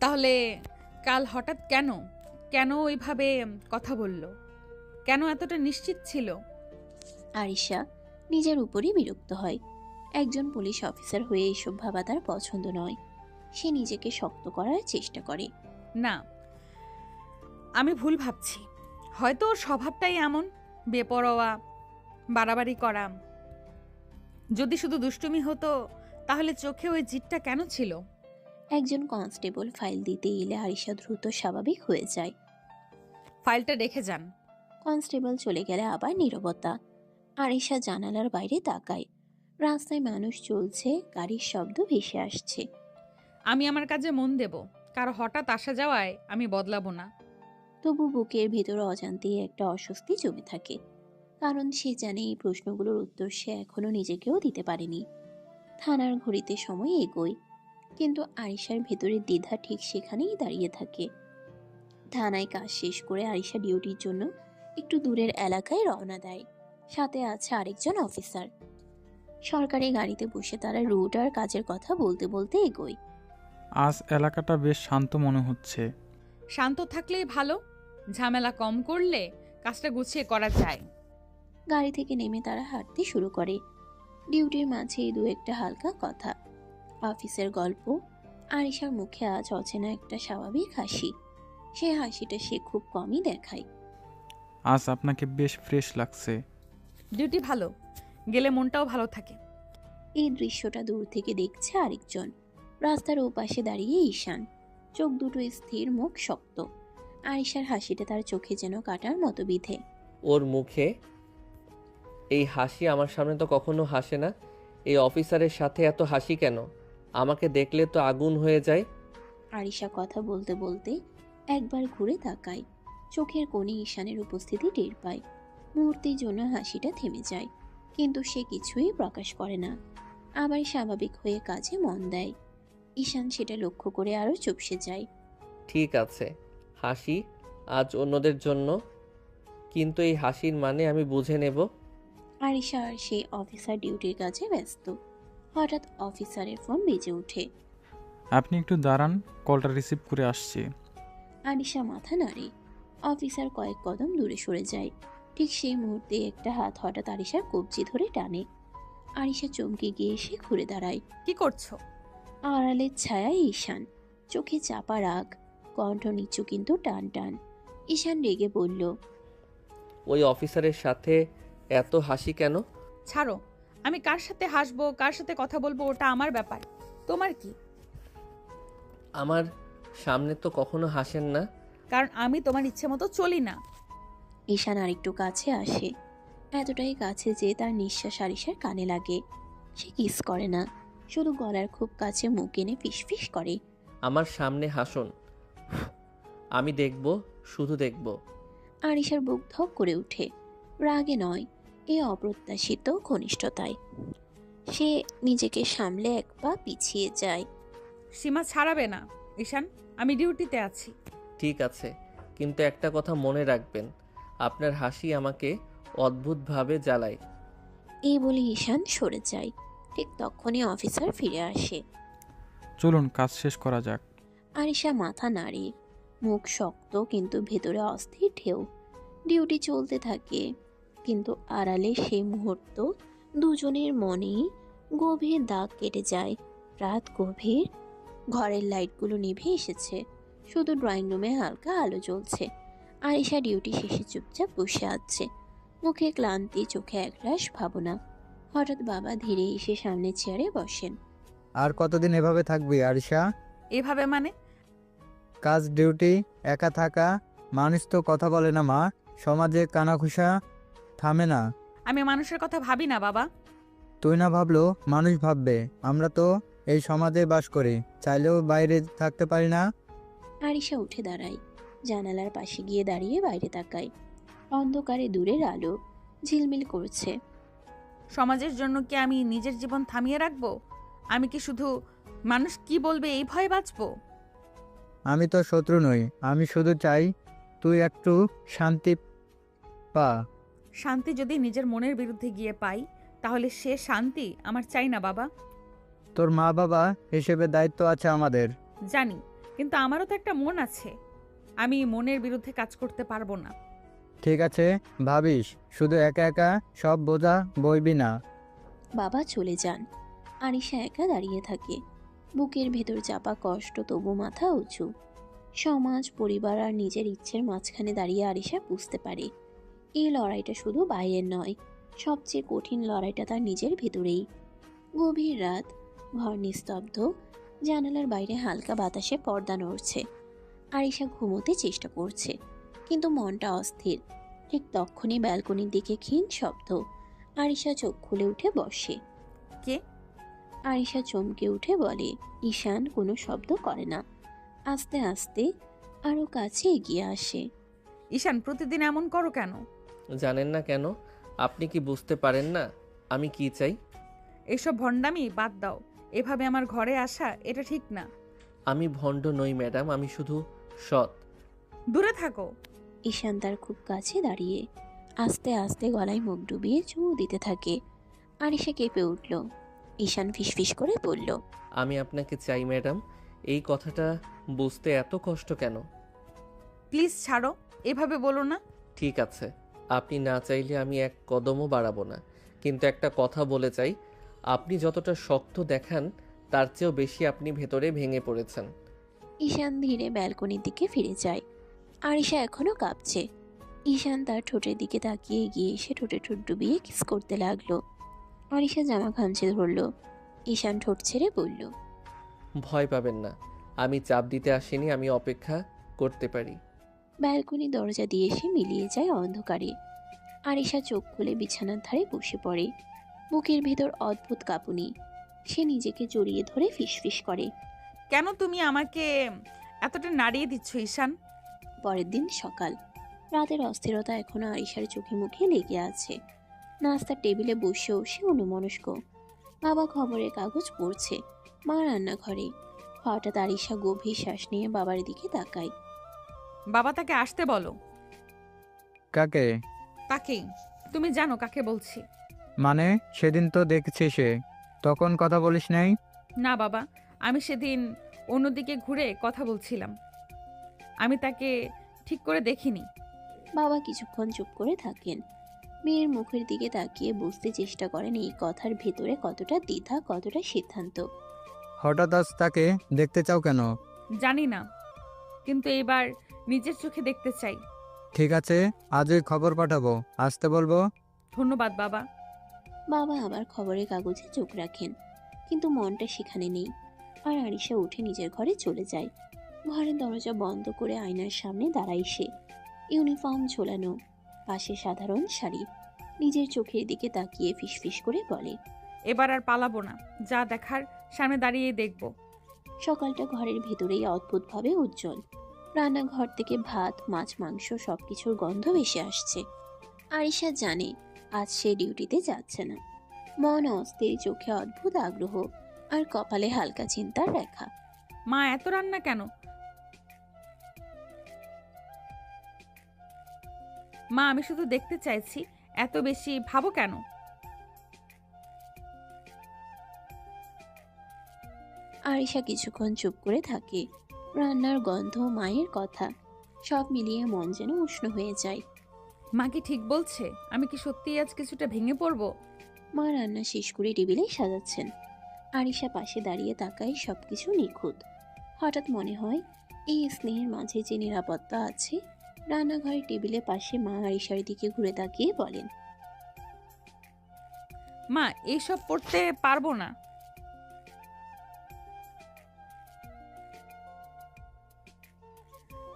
তাহলে কাল হঠাৎ কেন কেন ওইভাবে কথা বলল? কেন এতটা নিশ্চিত ছিল? আরিশা নিজের উপরই বিরক্ত হয়। একজন পুলিশ অফিসার হয়ে এসব ভাবা তার পছন্দ নয়। সে নিজেকে শক্ত করার চেষ্টা করে। না, আমি ভুল ভাবছি। হয়তো ওর স্বভাবটাই এমন, বেপরোয়া, বাড়াবাড়ি করা। যদি শুধু দুষ্টুমি হতো, তাহলে চোখে ওই জিদটা কেন ছিল? একজন কনস্টেবল ফাইল দিতে এলে আরিশা দ্রুত স্বাভাবিক হয়ে যায়। ফাইলটা রেখে যান। কনস্টেবল চলে গেলে আবার নীরবতা। আরিশা জানালার বাইরে তাকায়। রাস্তায় মানুষ চলছে, গাড়ির শব্দ ভেসে আসছে। আমি আমার কাজে মন দেব, কারো হঠাৎ আসা যাওয়ায় আমি বদলাবো না। তবু বুকের ভেতর অজান্তেই একটা অস্বস্তি জমে থাকে, কারণ সে জানে এই প্রশ্নগুলোর উত্তর সে এখনো নিজেকেও দিতে পারেনি। থানার ঘড়িতে সময় এগোয়, কিন্তু আরিশার ভেতরের দ্বিধা ঠিক সেখানেই দাঁড়িয়ে থাকে। থানায় কাজ শেষ করে আরিশা ডিউটির জন্য একটু দূরের এলাকায় রওনা দেয়। সাথে আছে আরেকজন অফিসার। সরকারি গাড়িতে বসে তারা রুট আর কাজের কথা বলতে বলতে এগোয়। আজ এলাকাটা বেশ শান্ত মনে হচ্ছে। শান্ত থাকলেই ভালো, ঝামেলা কম করলে কাজটা গুছিয়ে করা যায়। গাড়ি থেকে নেমে তারা হাঁটতে শুরু করে। ডিউটির মাঝেই দু একটা হালকা কথা, অফিসের গল্প। আরিশার মুখে আজ অচেনা একটা স্বাভাবিক হাসি। সে হাসিটা সে খুব কমই দেখায়। আজ আপনাকে বেশ ফ্রেশ লাগছে। ডিউটি ভালো, গেলে মনটাও ভালো থাকে। এই দৃশ্যটা দূর থেকে দেখছে আরেকজন। রাস্তার ওপাশে দাঁড়িয়ে ঈশান, চোখ দুটো স্থির, মুখ শক্ত। আরিশার হাসিটা তার চোখে যেন কাটার মতো বিধে। ওর মুখে এই হাসি আমার সামনে তো কখনো হাসে না। এই অফিসারের সাথে এত হাসি কেন? আমাকে দেখলে তো আগুন হয়ে যায়। আরিশা কথা বলতে বলতে একবার ঘুরে তাকায়। চোখের কোণে ঈশানের উপস্থিতি টের পায়। মুহূর্তের জন্য হাসিটা থেমে যায়, কিন্তু সে কিছুই প্রকাশ করে না। আবার স্বাভাবিক হয়ে কাজে মন দেয়। ঈশান সেটা লক্ষ্য করে আরও চুপসে যায়। ঠিক আছে, হাসি আজ অন্যদের জন্য, কিন্তু এই হাসির মানে আমি বুঝে নেব। আরিশা আর সেই অফিসার ডিউটির কাজে ব্যস্ত। হঠাৎ অফিসারের ফোন বেজে ওঠে। আপনি একটু দাঁড়ান, কলটা রিসিভ করে আসছি। আরিশা মাথা নাড়ে। অফিসার কয়েক কদম দূরে সরে যায়। ঠিক সেই মুহূর্তে একটা হাত হঠাৎ আরিশার কবজি ধরে টানে। আরিশা চমকে গিয়ে এসে ঘুরে দাঁড়ায়। কি করছো? আড়ালের ছায়ায় ঈশান, চোখে চাপা রাগ, কণ্ঠ নিচু কিন্তু টান টান। ঈশান রেগে বলল, ওই অফিসারের সাথে এত হাসি কেন? ছাড়ো, আমি কার সাথে হাসবো, কার সাথে কথা বলবো ওটা আমার ব্যাপার, তোমার কি? আমার সামনে তো কখনো হাসেন না। কারণ আমি তোমার ইচ্ছে মতো চলি না। ঈশান আরেকটু কাছে আসে। এতটাই কাছে যে তার নিঃশ্বাস আরিশার কানে লাগে। সে কিস করে না, শুধু গলার খুব কাছে মুখ এনে ফিসফিস করে। আমার সামনে হাসুন, আমি দেখব, শুধু দেখব। আরিশার বুক ধক করে ওঠে। রাগে নয়, এ অপ্রত্যাশিত ঘনিষ্ঠতায়। সে নিজেকে সামলে এক পা পিছিয়ে যায়। সীমা ছাড়াবে না ঈশান, আমি ডিউটিতে আছি। ঠিক আছে, কিন্তু একটা কথা মনে রাখবেন, আপনার হাসি আমাকে অদ্ভুতভাবে জ্বালায়। এই বলে ঈশান সরে যায়। ঠিক তখনই অফিসার ফিরে আসে। চলুন কাজ শেষ করা যাক। আরিশা মাথা নাড়ে, মুখ শক্ত কিন্তু ভেতরে অস্থির ঢেউ। ডিউটি চলতে থাকে, কিন্তু আড়ালে সেই মুহূর্ত দুজনের মনেই গভীর দাগ কেটে যায়। রাত গভীর, ঘরের লাইটগুলো নিভে এসেছে, শুধু ড্রয়িং রুমে হালকা আলো জ্বলছে। আরিশা ডিউটি শেষে চুপচাপ বসে আছে, মুখে ক্লান্তি, চোখে একরাশ ভাবনা। হঠাৎ বাবা ধীরে এসে সামনে চেয়ারে বসেন। আর কতদিন এভাবে থাকবি আরিশা? এভাবে মানে? কাজ, ডিউটি, একা থাকা, মানুষ তো কথা বলে না মা, সমাজে কানাঘুষা থামে না। আমি মানুষের কথা ভাবি না বাবা। তুই না ভাবলেও মানুষ ভাববে। আমরা তো এই সমাজে বাস করি, চাইলেও বাইরে থাকতে পারি না। আরিশা উঠে দাঁড়ায়, জানালার পাশে গিয়ে দাঁড়িয়ে বাইরে তাকায়। অন্ধকারে দূরের আলো ঝিলমিল করছে। সমাজের জন্য কি আমি নিজের জীবন থামিয়ে রাখবো? আমি কি শুধু মানুষ কি বলবে এই ভয়ে বাঁচবো? আমি তো শত্রু নই, আমি শুধু চাই তুই একটু শান্তি পা। শান্তি যদি নিজের মনের বিরুদ্ধে গিয়ে পাই, তাহলে সে শান্তি আমার চাই না বাবা। তোর মা বাবা হিসেবে দায়িত্ব আছে আমাদের। জানি, কিন্তু আমারও তো একটা মন আছে। আমি মনের বিরুদ্ধে কাজ করতে পারবো না। ঠিক আছে, ভাবিস শুধু একা একা সব বোঝা বইবি না। বাবা চলে যান। আরিশা একা দাঁড়িয়ে থাকে, বুকের ভেতর চাপা কষ্ট, তবু মাথা উঁচু। সমাজ, পরিবার আর নিজের ইচ্ছের মাঝখানে দাঁড়িয়ে আরিশা বুঝতে পারে এই লড়াইটা শুধু বাইরের নয়, সবচেয়ে কঠিন লড়াইটা তার নিজের ভেতরেই। গভীর রাত, ঘর নিস্তব্ধ, জানালার বাইরে হালকা বাতাসে পর্দা নড়ছে। আরিশা ঘুমোতে চেষ্টা করছে, কিন্তু মনটা অস্থির। ঠিক তখনই ব্যালকনির দিকে ক্ষীণ শব্দ। আরিশা চোখ খুলে উঠে বসে। কে? আরিশা চমকে উঠে বলে। ঈশান কোনো শব্দ করে না, আস্তে আস্তে আরো কাছে এগিয়ে আসে। ঈশান, প্রতিদিন এমন করো কেন? জানেন না কেন? আপনি কি বুঝতে পারেন না আমি কি চাই? এইসব ভণ্ডামি বাদ দাও। এভাবে আমার ঘরে আসা এটা ঠিক না। আমি ভণ্ড নই ম্যাডাম, আমি শুধু সৎ। দূরে থাকো। ঈশান তার খুব কাছে দাঁড়িয়ে আস্তে আস্তে গলায় মুখ ডুবিয়ে চুমু দিতে থাকে। আরিশা কেঁপে উঠল। ঈশান ফিসফিস করে বলল, আমি আপনাকে চাই ম্যাডাম। এই কথাটা বুঝতে এত কষ্ট কেন? প্লিজ ছাড়ো, এভাবে বলো না। ঠিক আছে, আপনি না চাইলে আমি এক কদমও বাড়াবো না, কিন্তু একটা কথা বলে চাই, আপনি যতটা শক্ত দেখান তার চেয়েও বেশি আপনি ভেতরে ভেঙে পড়েছেন। ঈশান ধীরে ব্যালকনির দিকে ফিরে যায়। আরিশা এখনো কাঁপছে। ঈশান তার ঠোঁটের দিকে তাকিয়ে গিয়ে এসে ঠোঁটে ঠোঁট ডুবিয়ে কিস করতে লাগলো। আরিশা জামা খামচে ধরল। ঈশান ঠোঁট ছেড়ে বলল, ভয় পাবেন না, আমি চাপ দিতে আসিনি, আমি অপেক্ষা করতে পারি। ব্যালকনি দরজা দিয়ে এসে মিলিয়ে যায় অন্ধকারে। আরিশা চোখ খুলে বিছানার ধারে বসে পড়ে। বুকের ভেতর অদ্ভুত কাঁপুনি। সে নিজেকে জড়িয়ে ধরে ফিসফিস করে। কেন তুমি আমাকে এতটা নাড়িয়ে দিচ্ছ ঈশান? পরের দিন সকাল। রাতের অস্থিরতা এখনো আরিশার চোখে মুখে লেগে আছে। নাস্তার টেবিলে বসেও সে অন্যমনস্ক। বাবা খবরের কাগজ পড়ছে, মা রান্নাঘরে। হঠাৎ আরিশা গভীর শ্বাস নিয়ে বাবার দিকে তাকায়। বাবা, তাকে আসতে বলো। কাকে? তাকেই। তুমি জানো কাকে বলছি। মানে সেদিন তো দেখছি সে, তখন কথা বলিস নাই? না বাবা, আমি সেদিন অন্যদিকে ঘুরে কথা বলছিলাম। আমি তাকে ঠিক করে দেখিনি। বাবা কিছুক্ষণ চুপ করে থাকেন। মেয়ের মুখের দিকে তাকিয়ে বুঝতে চেষ্টা করেন এই কথার ভেতরে কতটা দ্বিধা, কতটা সিদ্ধান্ত। হঠাৎ আজ তাকে দেখতে চাও কেন? জানি না, কিন্তু এবার নিজের চোখে দেখতে চাই। ঠিক আছে, আজই খবর পাঠাবো, আসতে বলবো। ধন্যবাদ বাবা। বাবা আবার খবরের কাগজে চোখ রাখেন, কিন্তু মনটা সেখানে নেই। আর আরিশা উঠে নিজের ঘরে চলে যায়। ঘরের দরজা বন্ধ করে আয়নার সামনে দাঁড়ায় সে। ইউনিফর্ম ঝোলানো, পাশে সাধারণ শাড়ি। নিজের চোখের দিকে তাকিয়ে ফিসফিস করে বলে, এবার আর পালাবো না, যা দেখার সামনে দাঁড়িয়ে দেখব। সকালটা ঘরের ভেতরেই অদ্ভুতভাবে উজ্জ্বল। রান্নাঘর থেকে ভাত, মাছ, মাংস সবকিছুর গন্ধ ভেসে আসছে। আরিশা জানে আজ সে ডিউটিতে যাচ্ছে না। মন অস্থির, চোখে অদ্ভুত আগ্রহ, আর কপালে হালকা চিন্তার রেখা। মা, এত রান্না কেন? মা, আমি শুধু দেখতে চাইছি, এত বেশি ভাবো কেন? আরিশা কিছুক্ষণ চুপ করে থাকে। রান্নার গন্ধ, মায়ের কথা, সব মিলিয়ে মন যেন উষ্ণ হয়ে যায়। মা কি ঠিক বলছে? আমি কি সত্যিই আজ কিছুটা ভেঙে পড়বো? মা রান্না শেষ করে টেবিলে সাজাচ্ছেন। আরিশা পাশে দাঁড়িয়ে তাকায়, সবকিছু নিখুঁত। হঠাৎ মনে হয় এই স্নেহের মাঝে যে নিরাপত্তা আছে। রান্নাঘরের টেবিলে পাশে মা আরিশার দিকে ঘুরে তাকিয়ে বলেন, মা, এইসব পড়তে পারবো না।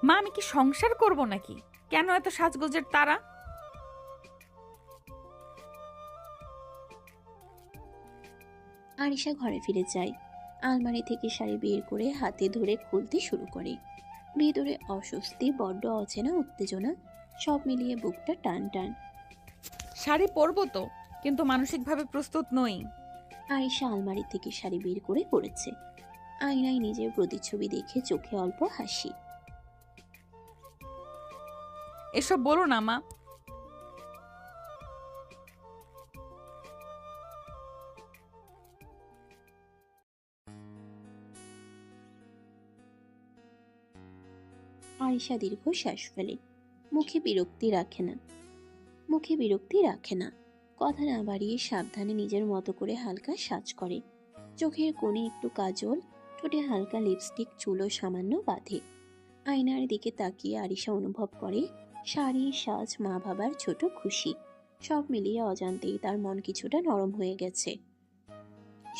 মা, আমি কি সংসার করব নাকি? কেন এত সাজগোজের তারা? আরিশা ঘরে ফিরে যায়। আলমারি থেকে শাড়ি বের করে হাতে ধরে খুলতে শুরু করে। ভেতরে অস্বস্তি, বড্ড অচেনা উত্তেজনা, সব মিলিয়ে বুকটা টান টান। শাড়ি পরবো তো, কিন্তু মানসিকভাবে প্রস্তুত নই। আরিশা আলমারি থেকে শাড়ি বের করে পড়েছে। আয়নায় নিজের প্রতিচ্ছবি দেখে চোখে অল্প হাসি। এসব বলো না মা। আরিশা দীর্ঘ শ্বাস ফেলে। মুখে বিরক্তি রাখে না। কথা না বাড়িয়ে সাবধানে নিজের মতো করে হালকা সাজ করে। চোখের কোণে একটু কাজল, ঠোঁটে হালকা লিপস্টিক, চুলও সামান্য বাঁধে। আয়নার দিকে তাকিয়ে আরিশা অনুভব করে শাড়ি, সাজ, মা বাবার ছোট খুশি, সব মিলিয়ে অজান্তেই তার মন কিছুটা নরম হয়ে গেছে।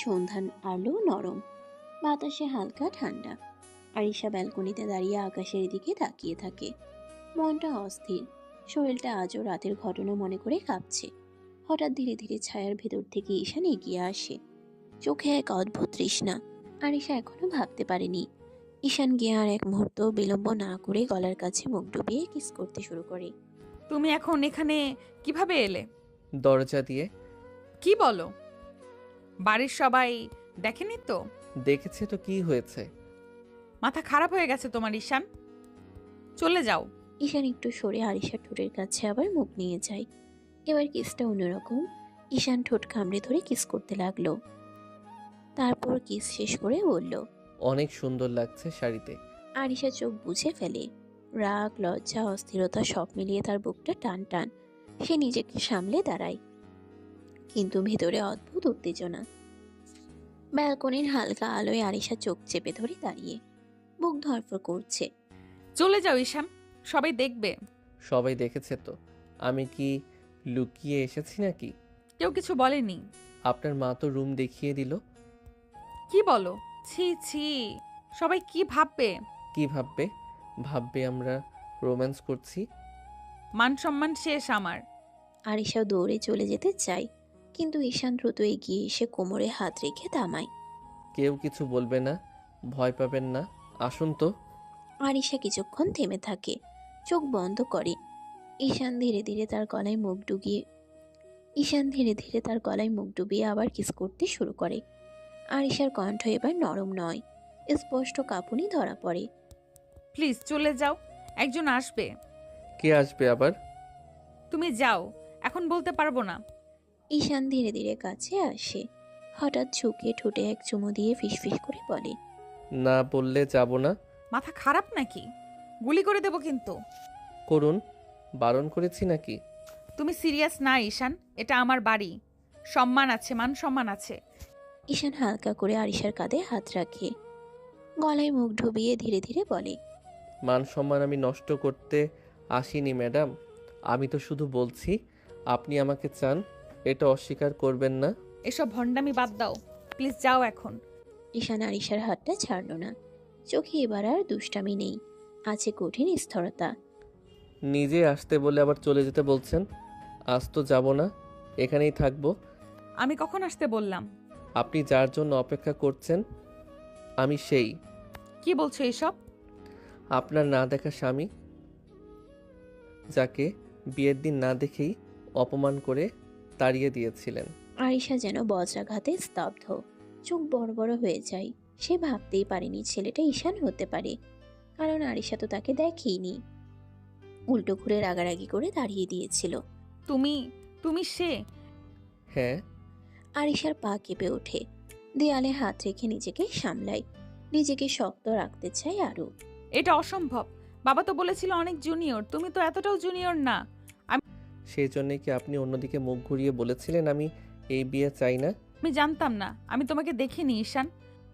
সন্ধ্যার আলো নরম, বাতাসে হালকা ঠান্ডা। আরিশা ব্যালকনিতে দাঁড়িয়ে আকাশের দিকে তাকিয়ে থাকে। মনটা অস্থির, শরীরটা আজও রাতের ঘটনা মনে করে কাঁপছে। হঠাৎ ধীরে ধীরে ছায়ার ভেতর থেকে ঈশান এগিয়ে আসে। চোখে এক অদ্ভুত তৃষ্ণা। আরিশা এখনো ভাবতে পারেনি। ঈশান গিয়ে আর এক মুহূর্ত বিলম্ব না করে গলার কাছে মুখ ডুবিয়ে কিস করতে শুরু করে। তুমি এখন এখানে কিভাবে এলে? দরজা দিয়ে। কি বলো? বাড়ির সবাই দেখেনি তো? দেখেছে তো, কি হয়েছে? মাথা খারাপ হয়ে গেছে তোমার ঈশান? চলে যাও। ঈশান একটু সরে আরিশার ঠোঁটের কাছে আবার মুখ নিয়ে যায়। এবার কিসটা অন্যরকম। ঈশান ঠোঁট কামড়ে ধরে কিস করতে লাগলো। তারপর কিস শেষ করে বলল, অনেক সুন্দর লাগছে শাড়িতে। আরিশা চোখ বুঝে ফেলে। রাগ, লজ্জা, অস্থিরতা সব মিলিয়ে তার বুকটা টান টান। সে নিজেকে সামলে দাঁড়ায়, কিন্তু ভেতরে অদ্ভুত উত্তেজনা। ব্যালকনির হালকা আলোয় আরিশা চোখ চেপে ধরে দাঁড়িয়ে, বুক ধরফর করছে। চলে যাও ঈশান, সবাই দেখবে। সবাই দেখেছে তো, আমি কি লুকিয়ে এসেছি নাকি? কেউ কিছু বলেনি। আপনার মা তো রুম দেখিয়ে দিল। কি বলো? ছি ছি, সবাই কি ভাববে? কি ভাববে? ভাববে আমরা রোম্যান্স করছি। মান সম্মান শেষ আমার। আরিশা দৌড়ে চলে যেতে চায়, কিন্তু ঈশান দ্রুত এগিয়ে এসে কোমরে হাত রেখে থামায়। কেউ কিছু বলবে না, ভয় পাবেন না, আসুন তো। আরিশা কিছুক্ষণ থেমে থাকে, চোখ বন্ধ করে। ঈশান ধীরে ধীরে তার গলায় মুখ ডুবিয়ে আবার কিস করতে শুরু করে। আরিশার কণ্ঠ এবার নরম নয়, স্পষ্ট কাঁপুনি ধরা পড়ে। প্লিজ চলে যাও, একজন আসবে। কে আসবে আবার? তুমি যাও, এখন বলতে পারবো না। ঈশান ধীরে ধীরে কাছে আসে, হঠাৎ ঝুঁকে ঠোঁটে এক চুমু দিয়ে ফিসফিস করে বলে, না বললে যাব না। মাথা খারাপ নাকি? গুলি করে দেবো কিন্তু। করুন, বারণ করেছি নাকি? তুমি সিরিয়াস না ঈশান? এটা আমার বাড়ি, সম্মান আছে, মান সম্মান আছে। ঈশান হালকা করে আরিশার কাঁধে হাত রাখে, গলায় মুখ ডুবিয়ে ধীরে ধীরে বলে, মান সম্মান আমি নষ্ট করতে আসিনি ম্যাডাম। আমি তো শুধু বলছি আপনি আমাকে চান, এটা অস্বীকার করবেন না। এসব ভণ্ডামি বাদ দাও, প্লিজ যাও এখন। ঈশান আরিশার হাতটা ছাড়ল না। চোখে এবার আর দুষ্টামি নেই, আছে কঠিন স্থিরতা। নিজে আসতে বলে আবার চলে যেতে বলছেন। আজ তো যাব না, এখানেই থাকবো। আমি কখন আসতে বললাম? আপনি যার জন্য অপেক্ষা করছেন আমি সেই। কি বলছো এসব? আপনার না দেখা স্বামী, যাকে বিয়ের দিন না দেখেই অপমান করে তাড়িয়ে দিয়েছিলেন। আরিশা যেন বজ্রাঘাতে স্তব্ধ, চোখ বড় বড় হয়ে যায়। সে ভাবতেই পারেনি ছেলেটা ঈশান হতে পারে, কারণ আরিশা তো তাকে দেখেইনি। উল্টো ঘুরে রাগারাগি করে দাঁড়িয়ে দিয়েছিল। তুমি তুমি সে? হ্যাঁ। আরিশার পা কেঁপে ওঠে, দেয়ালে হাত রেখে নিজেকে সামলায়, নিজেকে শক্ত রাখতে চায় আরো। এটা অসম্ভব, বাবা তো বলেছিল অনেক জুনিয়র, তুমি তো এতটাও জুনিয়র না। সেই জন্যে কি আপনি অন্যদিকে মুখ ঘুরিয়ে বলেছিলেন আমি এই বিয়ে চাই না? আমি জানতাম না, আমি তোমাকে দেখিনি ঈশান।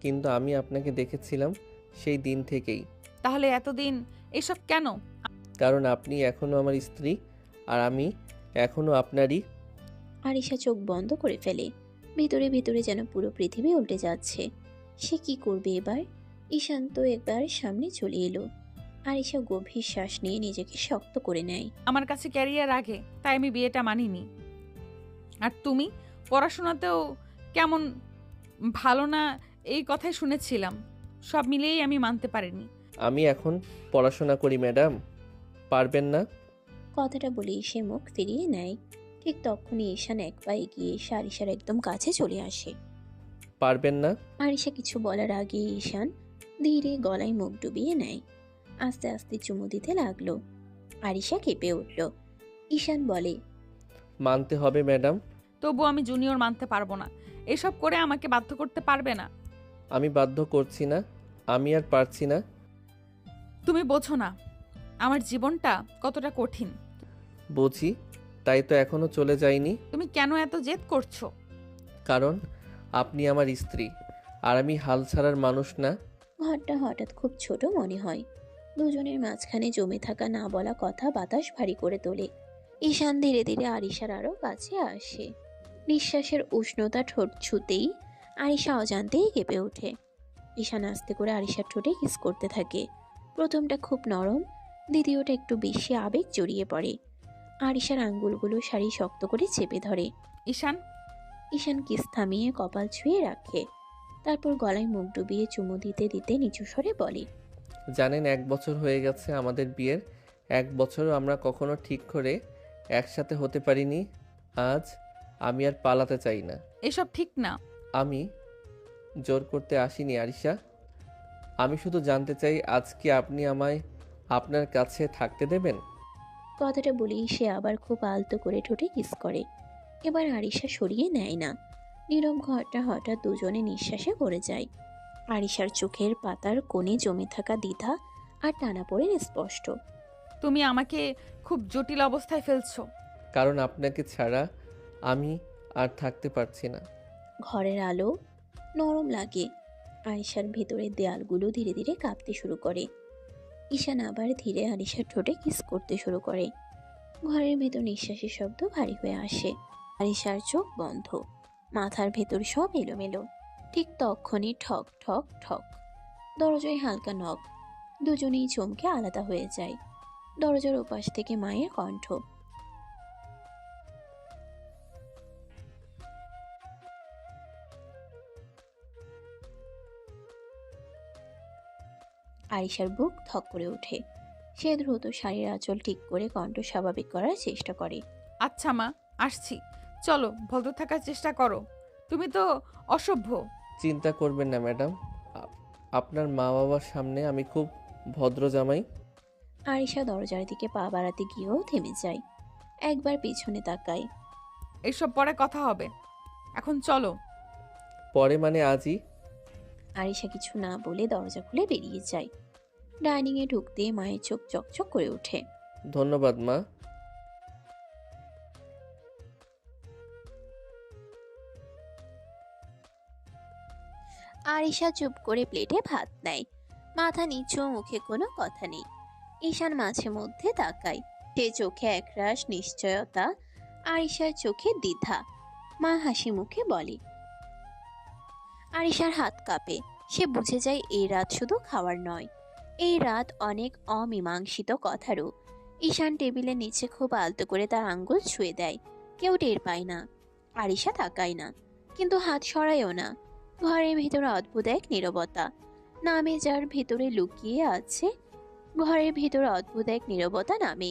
কিন্তু আমি আপনাকে দেখেছিলাম সেই দিন থেকেই। তাহলে এতদিন এসব কেন? কারণ আপনি এখনো আমার স্ত্রী, আর আমি এখনো আপনারই। আরিশা চোখ বন্ধ করে ফেলে, ভিতরে ভিতরে যেন পুরো পৃথিবী উল্টে যাচ্ছে। সে কি করবে এবার? ঈশান তো একবার সামনে চলে এলো। আরিশা গভীর শ্বাস নিয়ে নিজেকে শক্ত করে নেয়। আমার কাছে ক্যারিয়ার আগে, তাই আমি বিয়েটা মানিনি। আর তুমি পড়াশোনাতেও কেমন ভালো না এই কথাই শুনেছিলাম, সব মিলিয়েই আমি মানতে পারিনি। আমি এখন পড়াশোনা করি ম্যাডাম, পারবেন না? কথাটা বলেই সে মুখ ফিরিয়ে নেয়। ঠিক তখনই ঈশান এক পা এগিয়ে এসে আরিশার একদম কাছে চলে আসে। পারবেন না? আরিশা কিছু বলার আগে ঈশান ধীরে গলায় মুখ ডুবিয়ে নেয়, আস্তে আস্তে চুমু দিতে লাগলো। আরিশা কেঁপে উঠল। ঈশান বলে, মানতে হবে ম্যাডাম। তবু আমি জুনিয়র মানতে পারবো না, এসব করে আমাকে বাধ্য করতে পারবে না। আমি বাধ্য করছি না, আমি আর পারছি না। তুমি বোঝো না আমার জীবনটা কতটা কঠিন। বুঝি, তাই তো এখনো চলে যাইনি। তুমি কেন এত জেদ করছো? কারণ আপনি আমার স্ত্রী, আর আমি হাল ছাড়ার মানুষ না। ঘরটা হঠাৎ খুব ছোট মনে হয়। দুজনের মাঝখানে জমে থাকা না বলা কথা বাতাস ভারী করে তোলে। ঈশান ধীরে ধীরে আরিশার আরো কাছে আসে। নিঃশ্বাসের উষ্ণতা ঠোঁট ছুতেই আরিশা অজান্তেই কেঁপে ওঠে। ঈশান আস্তে করে আরিশার ঠোঁটে কিস করতে থাকে। প্রথমটা খুব নরম, দ্বিতীয়টা একটু বেশি আবেগ জড়িয়ে পড়ে। আরিশার আঙ্গুলগুলো শাড়ি শক্ত করে চেপে ধরে। ঈশান ঈশান কিস থামিয়ে কপাল ছুঁয়ে রাখে, তারপর গলায় মুখ ডুবিয়ে চুমু দিতে দিতে নিচু স্বরে বলে, জানেন 1 বছর হয়ে গেছে আমাদের বিয়ের। 1 বছরও আমরা কখনো ঠিক করে একসাথে হতে পারিনি। আজ আমি আর পালাতে চাই না। এসব ঠিক না। আমি জোর করতে আসিনি আরিশা, আমি শুধু জানতে চাই আজ কি আপনি আমায় আপনার কাছে থাকতে দেবেন? কথাটা বলেই সে আবার খুব আলতো করে ঠোঁটে কিস করে। এবার আরিশা সরিয়ে নেয় না। নীরব ঘরটা হঠাৎ দুজনে নিঃশ্বাসে ভরে যায়। আরিশার চোখের পাতার কোণে জমে থাকা দ্বিধা আর টানাপোড়েন স্পষ্ট। তুমি আমাকে খুব জটিল অবস্থায় ফেলছো। কারণ আপনাকে ছাড়া আমি আর থাকতে পারছি না। ঘরের আলো নরম লাগে। আরিশার ভেতরের দেয়ালগুলো ধীরে ধীরে কাঁপতে শুরু করে। ঈশান আবার ধীরে আরিশার ঠোঁটে কিস করতে শুরু করে। ঘরের ভেতর নিঃশ্বাসের শব্দ ভারী হয়ে আসে। আরিশার চোখ বন্ধ, মাথার ভেতর সব এলোমেলো। ঠিক তখনই ঠক ঠক ঠক, দরজায় হালকা নখ। দুজনেই চমকে আলাদা হয়ে যায়। দরজার ওপাশ থেকে মায়ের কণ্ঠ, আরিশার বুক ধক করে ওঠে। সে দ্রুত শাড়ির আঁচল ঠিক করে কণ্ঠ স্বাভাবিক করার চেষ্টা করে। আচ্ছা মা, আসছি। চলো, ভদ্র থাকার চেষ্টা করো। তুমি তো অসভ্য। চিন্তা করবেন না ম্যাডাম, আপনার মা বাবার সামনে আমি খুব ভদ্র জামাই। আরিশা দরজার দিকে পা বাড়াতে গিয়েও থেমে যায়। একবার পিছনে তাকায়। এইসব পরে কথা হবে, এখন চলো। পরে মানে আজই? আরিশা কিছু না বলে দরজা খুলে বেরিয়ে যায়। ডাইনিংয়ে ঢুকতে মায়ের চোখ চকচক করে ওঠে। ধন্যবাদ মা। আরিশা চুপ করে প্লেটে ভাত নেয়। মাথা নিচু, মুখে কোনো কথা নেই। ঈশান মাঝে মধ্যে তাকায়। সে চোখে একরাশ নিশ্চয়তা, আরিশার চোখে দ্বিধা। মা হাসি মুখে বলে। আরিশার হাত কাঁপে। সে বুঝে যায় এই রাত শুধু খাওয়ার নয়, এই রাত অনেক অমীমাংসিত কথারও। ঈশান টেবিলের নিচে খুব আলতো করে তার আঙ্গুল ছুঁয়ে দেয়। কেউ টের পায় না। আরিশা তাকায় না, কিন্তু হাত সরায়ও না। ঘরের ভিতরে অদ্ভুত এক নীরবতা নামে, যার ভিতরে লুকিয়ে আছে ঘরের ভিতরে অদ্ভুত এক নীরবতা নামে,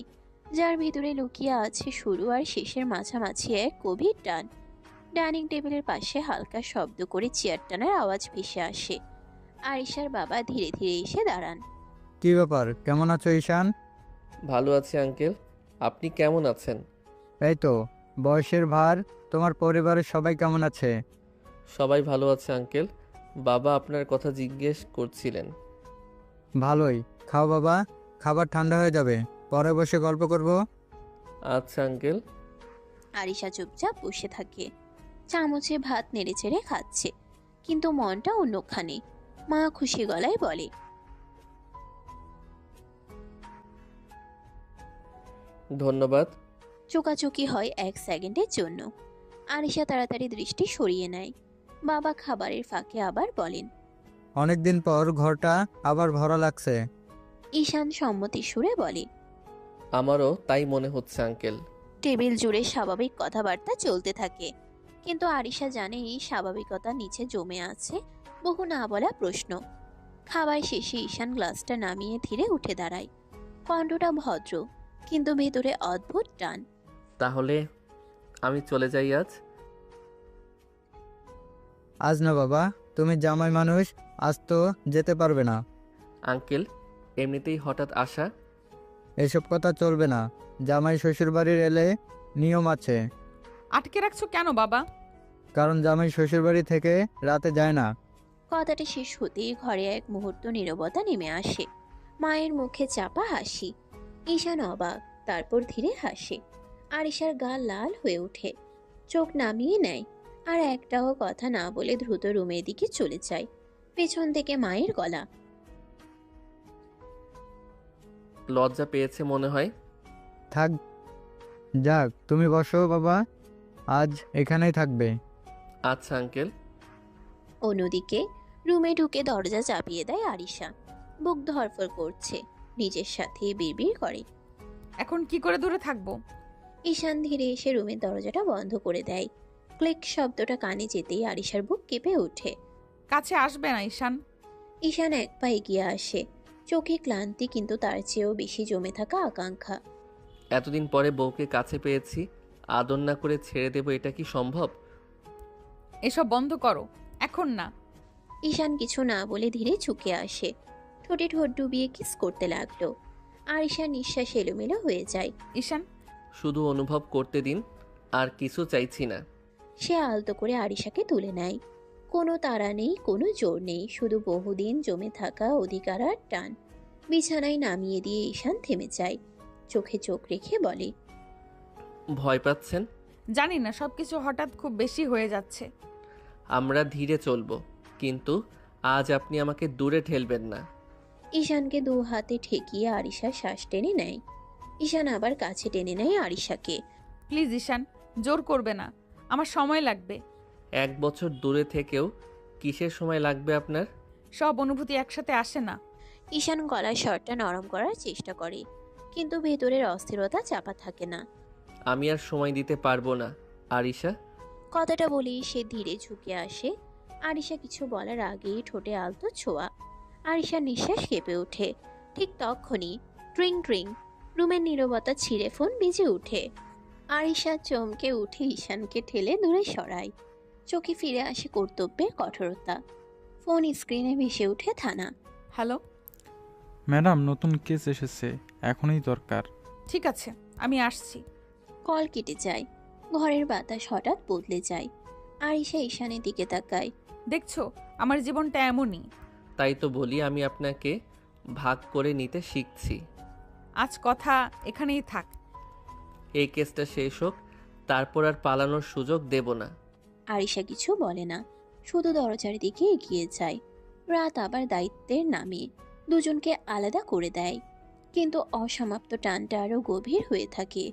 যার ভিতরে লুকিয়ে আছে শুরু আর শেষের মাঝামাঝি এক গভীর টান। ডাইনিং টেবিলের পাশে হালকা শব্দ করে চেয়ার টানার আওয়াজ ভেসে আসে। আরিশার বাবা ধীরে ধীরে এসে দাঁড়ান। কি ব্যাপার, কেমন আছো ঈশান? ভালো আছি আঙ্কেল, আপনি কেমন আছেন? এই তো, বয়সের ভার। তোমার পরিবারের সবাই কেমন আছে? সবাই ভালো আছে আঙ্কেল। বাবা আপনার কথা জিজ্ঞেস করছিলেন। ভালোই। খাও বাবা, খাবার ঠান্ডা হয়ে যাবে, পরে বসে গল্প করব। আচ্ছা আঙ্কেল। আরিশা চুপচাপ বসে থাকে। চামচে ভাত নেড়ে চেড়ে খাচ্ছে, কিন্তু মনটা অন্যখানে। মা খুশি গলায় বলে। ধন্যবাদ। চোকাচুকি হয় 1 সেকেন্ডের জন্য। আরিশা তাড়াতাড়ি দৃষ্টি সরিয়ে নেয়। বাবা খাবারের ফাঁকে আবার বলেন। অনেকদিন পর ঘরটা আবার ভরা লাগছে। ঈশান সম্মতি সুরে বলে। আমারও তাই মনে হচ্ছে আঙ্কেল। টেবিল জুড়ে স্বাভাবিক কথাবার্তা চলতে থাকে, কিন্তু আরিশা জানে এই স্বাভাবিকতা নিচে জমে আছে বহু না বলা প্রশ্ন। খাবার শেষে ঈশান গ্লাসটা নামিয়ে ধীরে উঠে দাঁড়ায়। কণ্ঠটা ভদ্র, কিন্তু ভেতরে অদ্ভুত টান। তাহলে আমি চলে যাই আজ? আজ না বাবা, তুমি জামাই মানুষ, আজ তো যেতে পারবে না। আঙ্কেল, এমনিতেই হঠাৎ আসা। এসব কথা চলবে না। জামাই শ্বশুরবাড়ির এলে নিয়ম আছে। আটকে রাখছো কেন বাবা? কারণ জামাই শ্বশুরবাড়ি থেকে রাতে যায় না। কথাটা শেষ হতেই ঘরে এক মুহূর্ত নীরবতা নেমে আসে। মায়ের মুখে চাপা হাসি। ঈশান অবাক, তারপর ধীরে হাসে। আরিশার গা লাল হয়ে ওঠে, চোখ নামিয়ে নেয়, আর একটাও কথা না বলে দ্রুত রুমের দিকে চলে যায়। পেছন থেকে মায়ের গলা। লজ্জা পেয়েছে মনে হয়। থাক, যাক, তুমি বসো বাবা, আজ এখানেই থাকবে। আচ্ছা আঙ্কেল। অন্যদিকে রুমে ঢুকে দরজা চাপিয়ে দেয় আরিশা। বুক ধরফর করছে, নিজের সাথে বিড়বিড় করে। এখন কি করে দূরে থাকবো? ঈশান ধীরে এসে রুমের দরজাটা বন্ধ করে দেয়। ক্লিক শব্দটা কানে যেতেই আরিশার বুক কেঁপে ওঠে। কাছে আসবে না ঈশান। ঈশান এক পা এগিয়ে আসে, চোখে ক্লান্তি, কিন্তু তার চেয়েও বেশি জমে থাকা আকাঙ্ক্ষা। এতদিন পরে বউকে কাছে পেয়েছি, আদর না করে ছেড়ে দেবো, এটা কি সম্ভব? এসব বন্ধ করো, এখন না। ঈশান কিছু না বলে ধীরে ঝুঁকে আসে, ঠোঁটে ঠোঁট ডুবিয়ে কিস করতে লাগলো। আরিশার নিঃশ্বাস এলোমেলো হয়ে যায়। ঈশান, শুধু অনুভব করতে দিন, আর কিছু চাইছি না। সে আলতো করে আরিশাকে তুলে নেয়। কোনো তাড়া নেই, কোনো জোর নেই, শুধু বহুদিন জমে থাকা অধিকার আর টান। বিছানায় নামিয়ে দিয়ে ঈশান থেমে যায়, চোখে চোখ রেখে বলে। ভয় পাচ্ছেন? জানি না, সবকিছু হঠাৎ খুব বেশি হয়ে যাচ্ছে। আমরা ধীরে চলবো, কিন্তু আজ আপনি আমাকে দূরে ঠেলবেন না। ঈশানকে দু হাতে ঠেকিয়ে আরিশা শ্বাস টেনে নেয়। ঈশান আবার কাছে টেনে নেয় আরিশাকে। প্লিজ ঈশান, জোর করবে না, আমার সময় লাগবে। 1 বছর দূরে থেকেও কিসের সময় লাগবে আপনার? সব অনুভূতি একসাথে আসে না। ঈশান গলার স্বরটা নরম করার চেষ্টা করে, কিন্তু ভেতরের অস্থিরতা চাপা থাকে না। আমি আর সময় দিতে পারবো না আরিশা। কথাটা বলেই সে ধীরে ঝুঁকে আসে। আরিশা কিছু বলার আগেই ঠোঁটে আলতো ছোঁয়া। আরিশার নিঃশ্বাস কেঁপে ওঠে। ঠিক তখনই ট্রিং ট্রিং, রুমের নীরবতা ছিঁড়ে ফোন বেজে ওঠে। আরিশা চমকে উঠে ঈশানকে ঠেলে দূরে সরায়। চোখে ফিরে আসে কর্তব্যের কঠোরতা। ফোন স্ক্রিনে ভেসে ওঠে থানা। হ্যালো। ম্যাডাম, নতুন কেস এসেছে, এখনই দরকার। ঠিক আছে, আমি আসছি। কল কেটে যায়। ঘরের বাতাস হঠাৎ বদলে যায়। আরিশা ঈশানের দিকে তাকায়। দেখছো, আমার জীবনটা এমনই। তাই তো বলি আমি আপনাকে ভাগ করে নিতে শিখছি। আজ কথা এখানেই থাক। এই কেসটা শেষ হোক, তারপর আর পালানোর সুযোগ দেব না। আরিশা কিছু বলে না, শুধু দরজার দিকে এগিয়ে যায়। রাত আবার দায়িত্বের নামে দুজনকে আলাদা করে দেয়, কিন্তু অসমাপ্ত টানটা আরো গভীর হয়ে থাকে।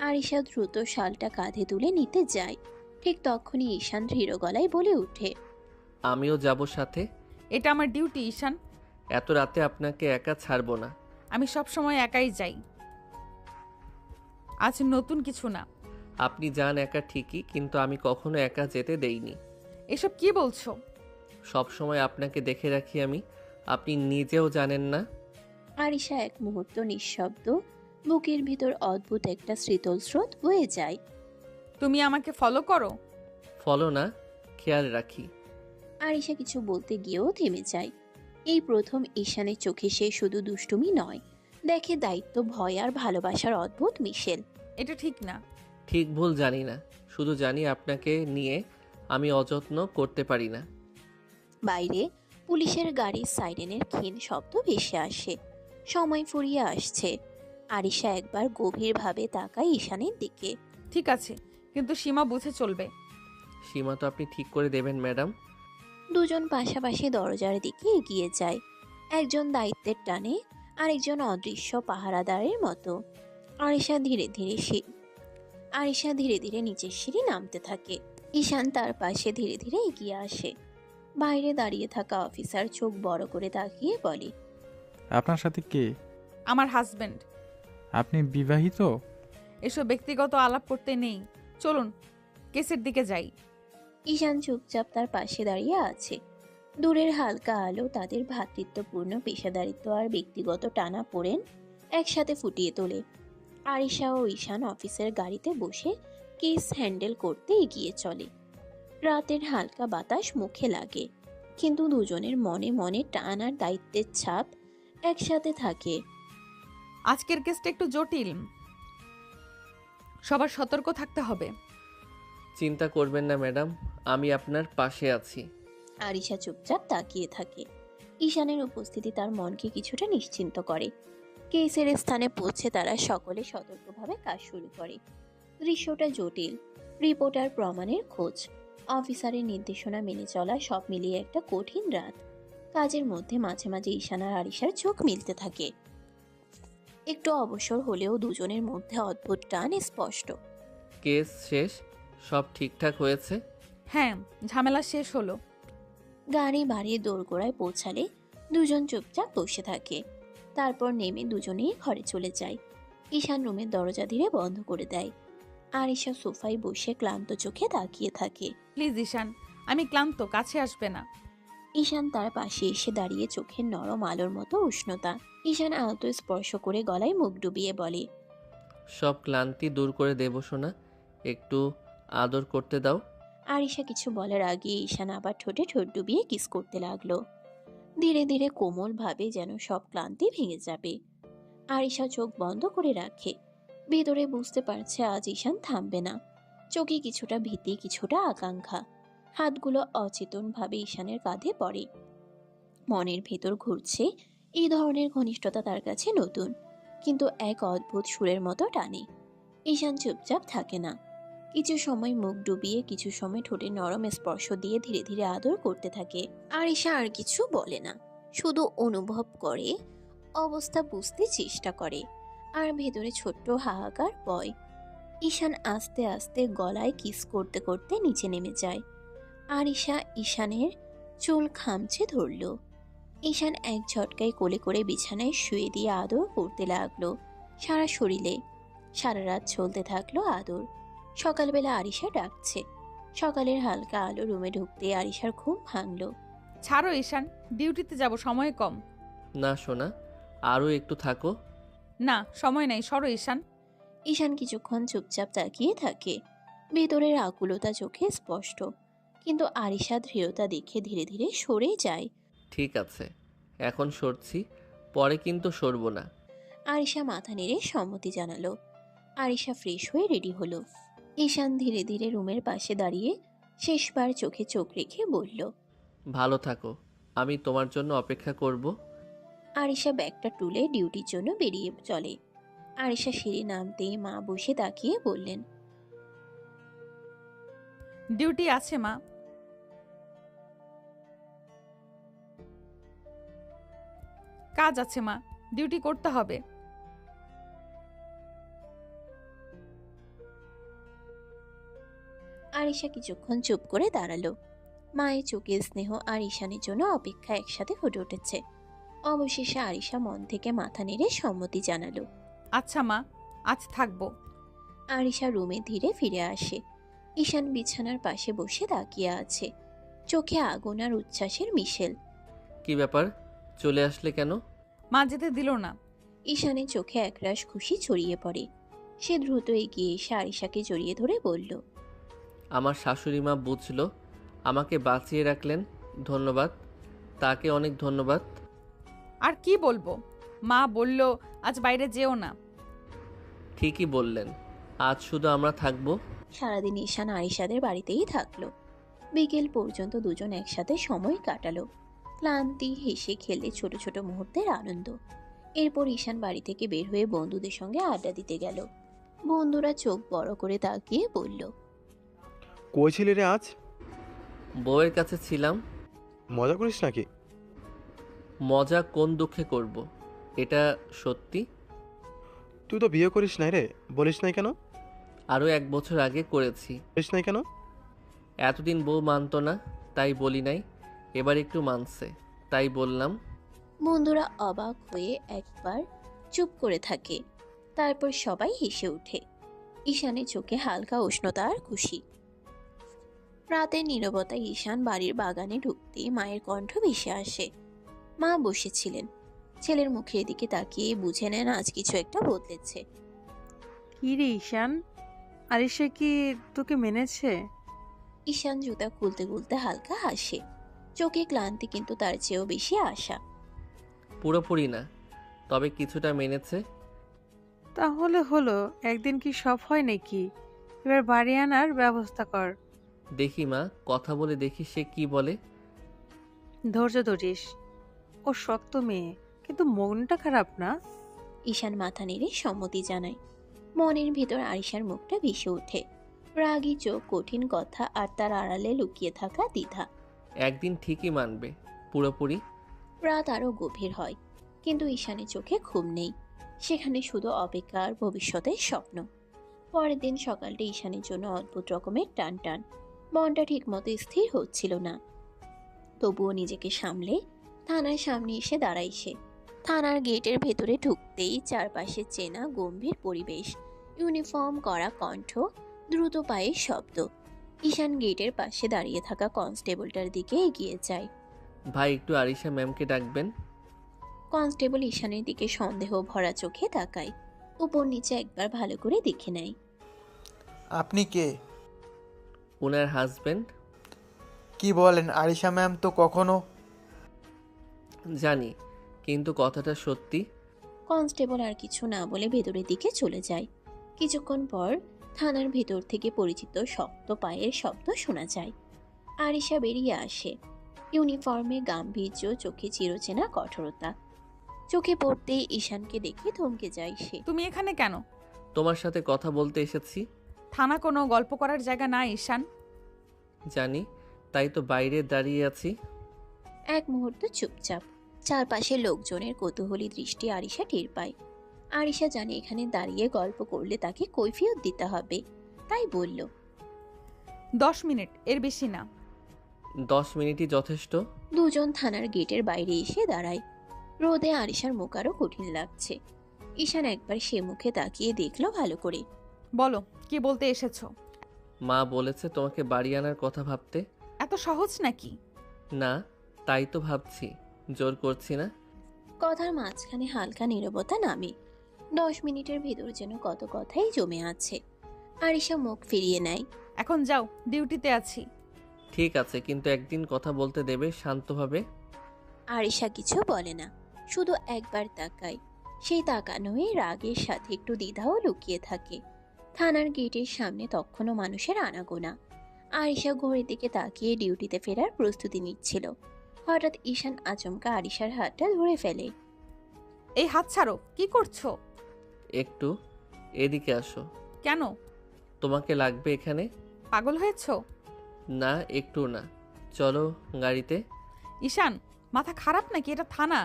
আরিশা দ্রুত শালটা কাঁধে তুলে নিতে যায়। ঠিক তখনই ঈশান দৃঢ় গলায় বলে ওঠে, আমিও যাব সাথে। এটা আমার ডিউটি ঈশান। এত রাতে আপনাকে একা ছাড়বো না। আমি সব সময় একাই যাই, আজ নতুন কিছু না। আপনি যান একা ঠিকই, কিন্তু আমি কখনো একা যেতে দেইনি। এসব কি বলছো? সব সময় আপনাকে দেখে রাখি আমি, আপনি নিজেও জানেন না। আরিশা এক মুহূর্ত নিঃশব্দ। বুকের ভিতর অদ্ভুত একটা শীতল স্রোত বয়ে যায়। তুমি আমাকে ফলো করো? ফলো না, খেয়াল রাখি। আরিশা কিছু বলতে গিয়েও থেমে যায়। এই প্রথম ঈশানের চোখে সে শুধু দুষ্টুমি নয়, দেখে দায়িত্ব, ভয় আর ভালোবাসার অদ্ভুত মিশেল। এটা ঠিক না। ঠিক ভুল জানি না, শুধু জানি আপনাকে নিয়ে আমি অযত্ন করতে পারি না। বাইরে পুলিশের গাড়ির সাইরেনের ক্ষীণ শব্দ ভেসে আসে। সময় ফুরিয়ে আসছে। আরিশা একবার গভীরভাবে তাকায় ঈশানের দিকে। ঠিক আছে, কিন্তু সীমা বুঝে চলবে। সীমা তো আপনি ঠিক করে দেবেন ম্যাডাম। দুজন পাশাপাশি দরজার দিকে এগিয়ে যায়, একজন দায়িত্বের টানে, আরেকজন অদৃশ্য পাহারাদারের মতো। আরিশা ধীরে ধীরে নিচের সিঁড়ি নামতে থাকে। ঈশান তার পাশে ধীরে ধীরে এগিয়ে আসে। বাইরে দাঁড়িয়ে থাকা অফিসার চোখ বড় করে তাকিয়ে বলে, আপনার সাথে কে? আমার হাজবেন্ড। আপনি বিবাহিত? এসব ব্যক্তিগত আলাপ করতে নেই, চলুন কেসের দিকে যাই। ঈশান চুপচাপ তার পাশে দাঁড়িয়ে আছে। দূরের হালকা আলো তাদের ভ্রাতৃত্বপূর্ণ পেশাদারিত্ব আর ব্যক্তিগত টানাপোড়েন একসাথে ফুটিয়ে তোলে। আরিশা ও ঈশান অফিসের গাড়িতে বসে কেস হ্যান্ডেল করতে এগিয়ে চলে। রাতের হালকা বাতাস মুখে লাগে, কিন্তু দুজনের মনে মনে টান আর দায়িত্বের ছাপ একসাথে থাকে। আজকের কেসটা একটু জটিল, সবার সতর্ক থাকতে হবে। চিন্তা করবেন না ম্যাডাম, আমি আপনার পাশে আছি। আরিশা চুপচাপ তাকিয়ে থাকে। ঈশানের উপস্থিতি তার মনকে কিছুটা নিশ্চিন্ত করে। কেসের স্থানে পৌঁছে তারা সকলে সতর্কভাবে কাজ শুরু করে। দৃশ্যটা জটিল, রিপোর্টার প্রমাণের খোঁজ, অফিসারের নির্দেশনা মেনে চলা, সব মিলিয়ে একটা কঠিন রাত। কাজের মধ্যে মাঝে মাঝে ঈশান আর আরিশার চোখ মিলতে থাকে। একটু অবসর হলেও দুজনের মধ্যে অদ্ভুত টান স্পষ্ট। কেস শেষ, সব ঠিকঠাক হয়েছে। হ্যাঁ, ঝামেলা শেষ হলো। গাড়ি বাড়িয়ে দোরগোড়ায় পৌঁছালে দুজন চুপচাপ বসে থাকে। তারপর নেমে দুজনেই ঘরে চলে যায়। ঈশান রুমের দরজা ধীরে বন্ধ করে দেয়। আরিশা সোফায় বসে ক্লান্ত চোখে তাকিয়ে থাকে। প্লিজ ঈশান, আমি ক্লান্ত, কাছে আসবে না। ঈশান তার পাশে এসে দাঁড়িয়ে, চোখের নরম আলোর মতো উষ্ণতা। ঈশান আলতো স্পর্শ করে গলায় মুখ ডুবিয়ে বলে, সব ক্লান্তি দূর করে দেব সোনা, একটু আদর করতে দাও। আরিশা কিছু বলার আগে ঈশান আবার ঠোঁটে ঠোঁট ডুবিয়ে কিস করতে লাগলো। ধীরে ধীরে কোমল ভাবে, যেন সব ক্লান্তি ভেঙে যাবে। আরিশা চোখ বন্ধ করে রাখে। ভেতরে বুঝতে পারছে আজ ঈশান থামবে না। চোখে কিছুটা ভীতি, কিছুটা আকাঙ্ক্ষা। হাতগুলো অচেতন ভাবে ঈশানের কাঁধে পড়ে। মনের ভেতর ঘুরছে, এই ধরনের ঘনিষ্ঠতা তার কাছে নতুন, কিন্তু এক অদ্ভুত সুরের মতো টানে। ঈশান চুপচাপ থাকে না। কিছু সময় মুখ ডুবিয়ে, কিছু সময় ঠোঁটে নরম স্পর্শ দিয়ে ধীরে ধীরে আদর করতে থাকে। আরিশা আর কিছু বলে না, শুধু অনুভব করে, অবস্থা বুঝতে চেষ্টা করে, আর ভেতরে ছোট্ট হাহাকার বয়। ঈশান আস্তে আস্তে গলায় কিস করতে করতে নিচে নেমে যায়। আরিশা ঈশানের চুল খামচে ধরল। ঈশান এক ঝটকায় কোলে করে বিছানায় শুয়ে দিয়ে আদর করতে লাগলো সারা শরীরে। সারা রাত চলতে থাকলো আদর। সকালবেলা আরিশা ডাকছে। সকালের হালকা আলো রুমে ঢুকতে আরিশার ঘুম ভাঙল। ছাড়ো ঈশান, ডিউটিতে যাব, সময় কম। না সোনা, আরও একটু থাকো। না, সময় নাই, সরো ঈশান। ঈশান কিছুক্ষণ চুপচাপ তাকিয়ে থাকে। ভেতরের আকুলতা চোখে স্পষ্ট, কিন্তু আরিশা দৃঢ়তা দেখে ধীরে ধীরে সরে যায়। ঠিক আছে, এখন সরছি, পরে কিন্তু সরবো না। আরিশা মাথা নেড়ে সম্মতি জানালো। আরিশা ফ্রেশ হয়ে রেডি হলো। ঈশান ধীরে ধীরে রুমের পাশে দাঁড়িয়ে শেষবার চোখে চোখ রেখে বলল, ভালো থাকো, আমি তোমার জন্য অপেক্ষা করব। আরিশা ব্যাগটা তুলে ডিউটির জন্য বেরিয়ে চলে। আরিশা সিঁড়ি নামতেই মা বসে তাকিয়ে বললেন, ডিউটি আছে মা। কাজ আছে মা, ডিউটি করতে হবে। আরিশা কিছুক্ষণ চুপ করে দাঁড়ালো। মায়ের চোখে স্নেহ আর ঈশানের জন্য অপেক্ষা একসাথে ফুটে উঠেছে। অবশেষে আরিশা মন থেকে মাথা নেড়ে সম্মতি জানালো। আচ্ছা মা, আজ থাকবো। আরিশা রুমে ধীরে ফিরে আসে। ঈশান বিছানার পাশে বসে তাকিয়ে আছে, চোখে আগুন আর উচ্ছ্বাসের মিশেল। কি ব্যাপার, চলে আসলে কেন? মা যেতে দিল না। ঈশানের চোখে একরাশ খুশি ছড়িয়ে পড়ে। সে দ্রুত এগিয়ে এসে আরিশাকে জড়িয়ে ধরে বলল, আমার শাশুড়ি মা বুঝলো, আমাকে বাঁচিয়ে রাখলেন, ধন্যবাদ, তাকে অনেক ধন্যবাদ। আর কি বলবো, মা বলল আজ বাইরে যেও না। ঠিকই বললেন, আজ শুধু আমরা থাকবো। সারাদিন ঈশান আরিশাদের বাড়িতেই থাকলো। বিকেল পর্যন্ত দুজন একসাথে সময় কাটালো। ক্লান্তি, হেসে খেলে ছোট ছোট মুহূর্তের আনন্দ। এরপর ঈশান বাড়ি থেকে বের হয়ে বন্ধুদের সঙ্গে আড্ডা দিতে গেল। বন্ধুরা চোখ বড় করে তাকিয়ে বলল, কই ছিলি রে আজ? বউয়ের কাছে ছিলাম। মজা করিস নাকি? মজা কোন দুঃখে করব, এটা সত্যি। তুই তো বিয়ে করিস নাই রে, বলিস নাই কেন? আরও 1 বছর আগে করেছি। বলিস নাই কেন? এতদিন বউ মানতো না, তাই বলি নাই, এবার একটু মানছে, তাই বললাম। বন্ধুরা অবাক হয়ে একবার চুপ করে থাকে। তারপর সবাই হেসে ওঠে। ঈশানের চোখে হালকা উষ্ণতা আর খুশি। রাতের নীরবতায় ঈশান বাড়ির বাগানে ঢুকতেই মায়ের কণ্ঠ ভেসে আসে। মা বসেছিলেন, ছেলের মুখের দিকে তাকিয়ে বুঝে নেন আজ কিছু একটা বদলেছে। কি রে ঈশান, আরিশা কি তোকে মেনেছে? ঈশান জুতা খুলতে খুলতে হালকা হাসে, চোখে ক্লান্তি কিন্তু তার চেয়েও বেশি আশা। পুরোপুরি না, তবে কিছুটা মেনেছে। তাহলে হলো, একদিন কি সব হয় নাকি? এবার বাড়ি আনার ব্যবস্থা কর। দেখি মা, কথা বলে দেখি সে কি বলে। ধৈর্য ধরিস, ও শক্ত মেয়ে, কিন্তু মনটা খারাপ না। ঈশান মাথা নেড়ে সম্মতি জানায়। মনের ভেতর আরিশার মুখটা ভেসে ওঠে, রাগী চোখ, কঠিন কথা আর তার আড়ালে লুকিয়ে থাকা দ্বিধা। একদিন ঠিকই মানবে, পুরোপুরি। রাত আরো গভীর হয়, কিন্তু ঈশানের চোখে ঘুম নেই। সেখানে শুধু অপেক্ষা আর ভবিষ্যতের স্বপ্ন। পরের দিন সকালটা ঈশানের জন্য অদ্ভুত রকমের টান টান। মনটা ঠিকমতো স্থির হচ্ছিল না। তবুও নিজেকে সামলে থানার সামনে এসে দাঁড়ায় সে। থানার গেটের ভেতরে ঢুকতেই চারপাশে চেনা গম্ভীর পরিবেশ, ইউনিফর্ম করা কণ্ঠ, দ্রুত পায়ের শব্দ। ঈশান গেটের পাশে দাঁড়িয়ে থাকা কনস্টেবলটার দিকে এগিয়ে যায়। ভাই, একটু আরিশা ম্যামকে ডাকবেন। কনস্টেবল ঈশানের দিকে সন্দেহ ভরা চোখে তাকায়, উপর নিচে একবার ভালো করে দেখে নেয়। আপনি কে? ওনার হাজবেন্ড। কি বলেন? আরিশা ম্যাম তো কখনো। জানি, কিন্তু কথাটা সত্যি। কনস্টেবল আর কিছু না বলে ভেতরের দিকে চলে যায়। কিছুক্ষণ পর থানার ভেতর থেকে পরিচিত শক্ত পায়ের শব্দ শোনা যায়। আরিশা বেরিয়ে আসে, ইউনিফর্মে গাম্ভীর্য, চোখে চিরচেনা কঠোরতা। চোখে পড়তেই ঈশানকে দেখে থমকে যায় সে। তুমি এখানে কেন? তোমার সাথে কথা বলতে এসেছি। থানা কোনো গল্প করার জায়গা না ঈশান। জানি, তাই তো বাইরে দাঁড়িয়ে আছি। এক মুহূর্ত চুপচাপ। চারপাশে লোকজনের কৌতূহলী দৃষ্টি আরিশা টের পায়। আরিশা জানে এখানে দাঁড়িয়ে গল্প করলে তাকে কৈফিয়ত দিতে হবে, তাই বলল, 10 মিনিট, এর বেশি না। 10 মিনিটই যথেষ্ট। দুজন থানার গেটের বাইরে এসে দাঁড়ায়। রোদে আরিশার মুখ আরো কঠিন লাগছে। ঈশান একবার সে মুখে তাকিয়ে দেখলো ভালো করে। বলো, কি বলতে এসেছো? মা বলেছে তোমাকে বাড়ি আনার কথা ভাবতে। এত সহজ নাকি? না, তাই তো ভাবছি, জোর করছি না। কথার মাঝখানে হালকা নীরবতা নামে। 10 মিনিটের ভেতর যেন কত কথাই জমে আছে। আরিশা মুখ ফিরিয়ে নেয়। এখন যাও, ডিউটিতে আছি। ঠিক আছে, কিন্তু একদিন কথা বলতে দেবে শান্তভাবে। আরিশা কিছু বলে না, শুধু একবার তাকায়। সেই তাকানোয় রাগের সাথে একটু দ্বিধাও লুকিয়ে থাকে। থানার গেটের সামনে তখনও মানুষের আনাগোনা। আরিশা ঘড়ির দিকে তাকিয়ে ডিউটিতে ফেরার প্রস্তুতি নিচ্ছিল। হঠাৎ ঈশান আচমকা আরিশার হাতটা ধরে ফেলে। এই হাত ছাড়ো, কি করছো? একটু এদিকে আসো। কেন? তোমাকে লাগবে এখানে। পাগল হয়েছো? না, একটু না। চলো গাড়িতে। ঈশান, মাথা খারাপ নাকি? এটা থানা।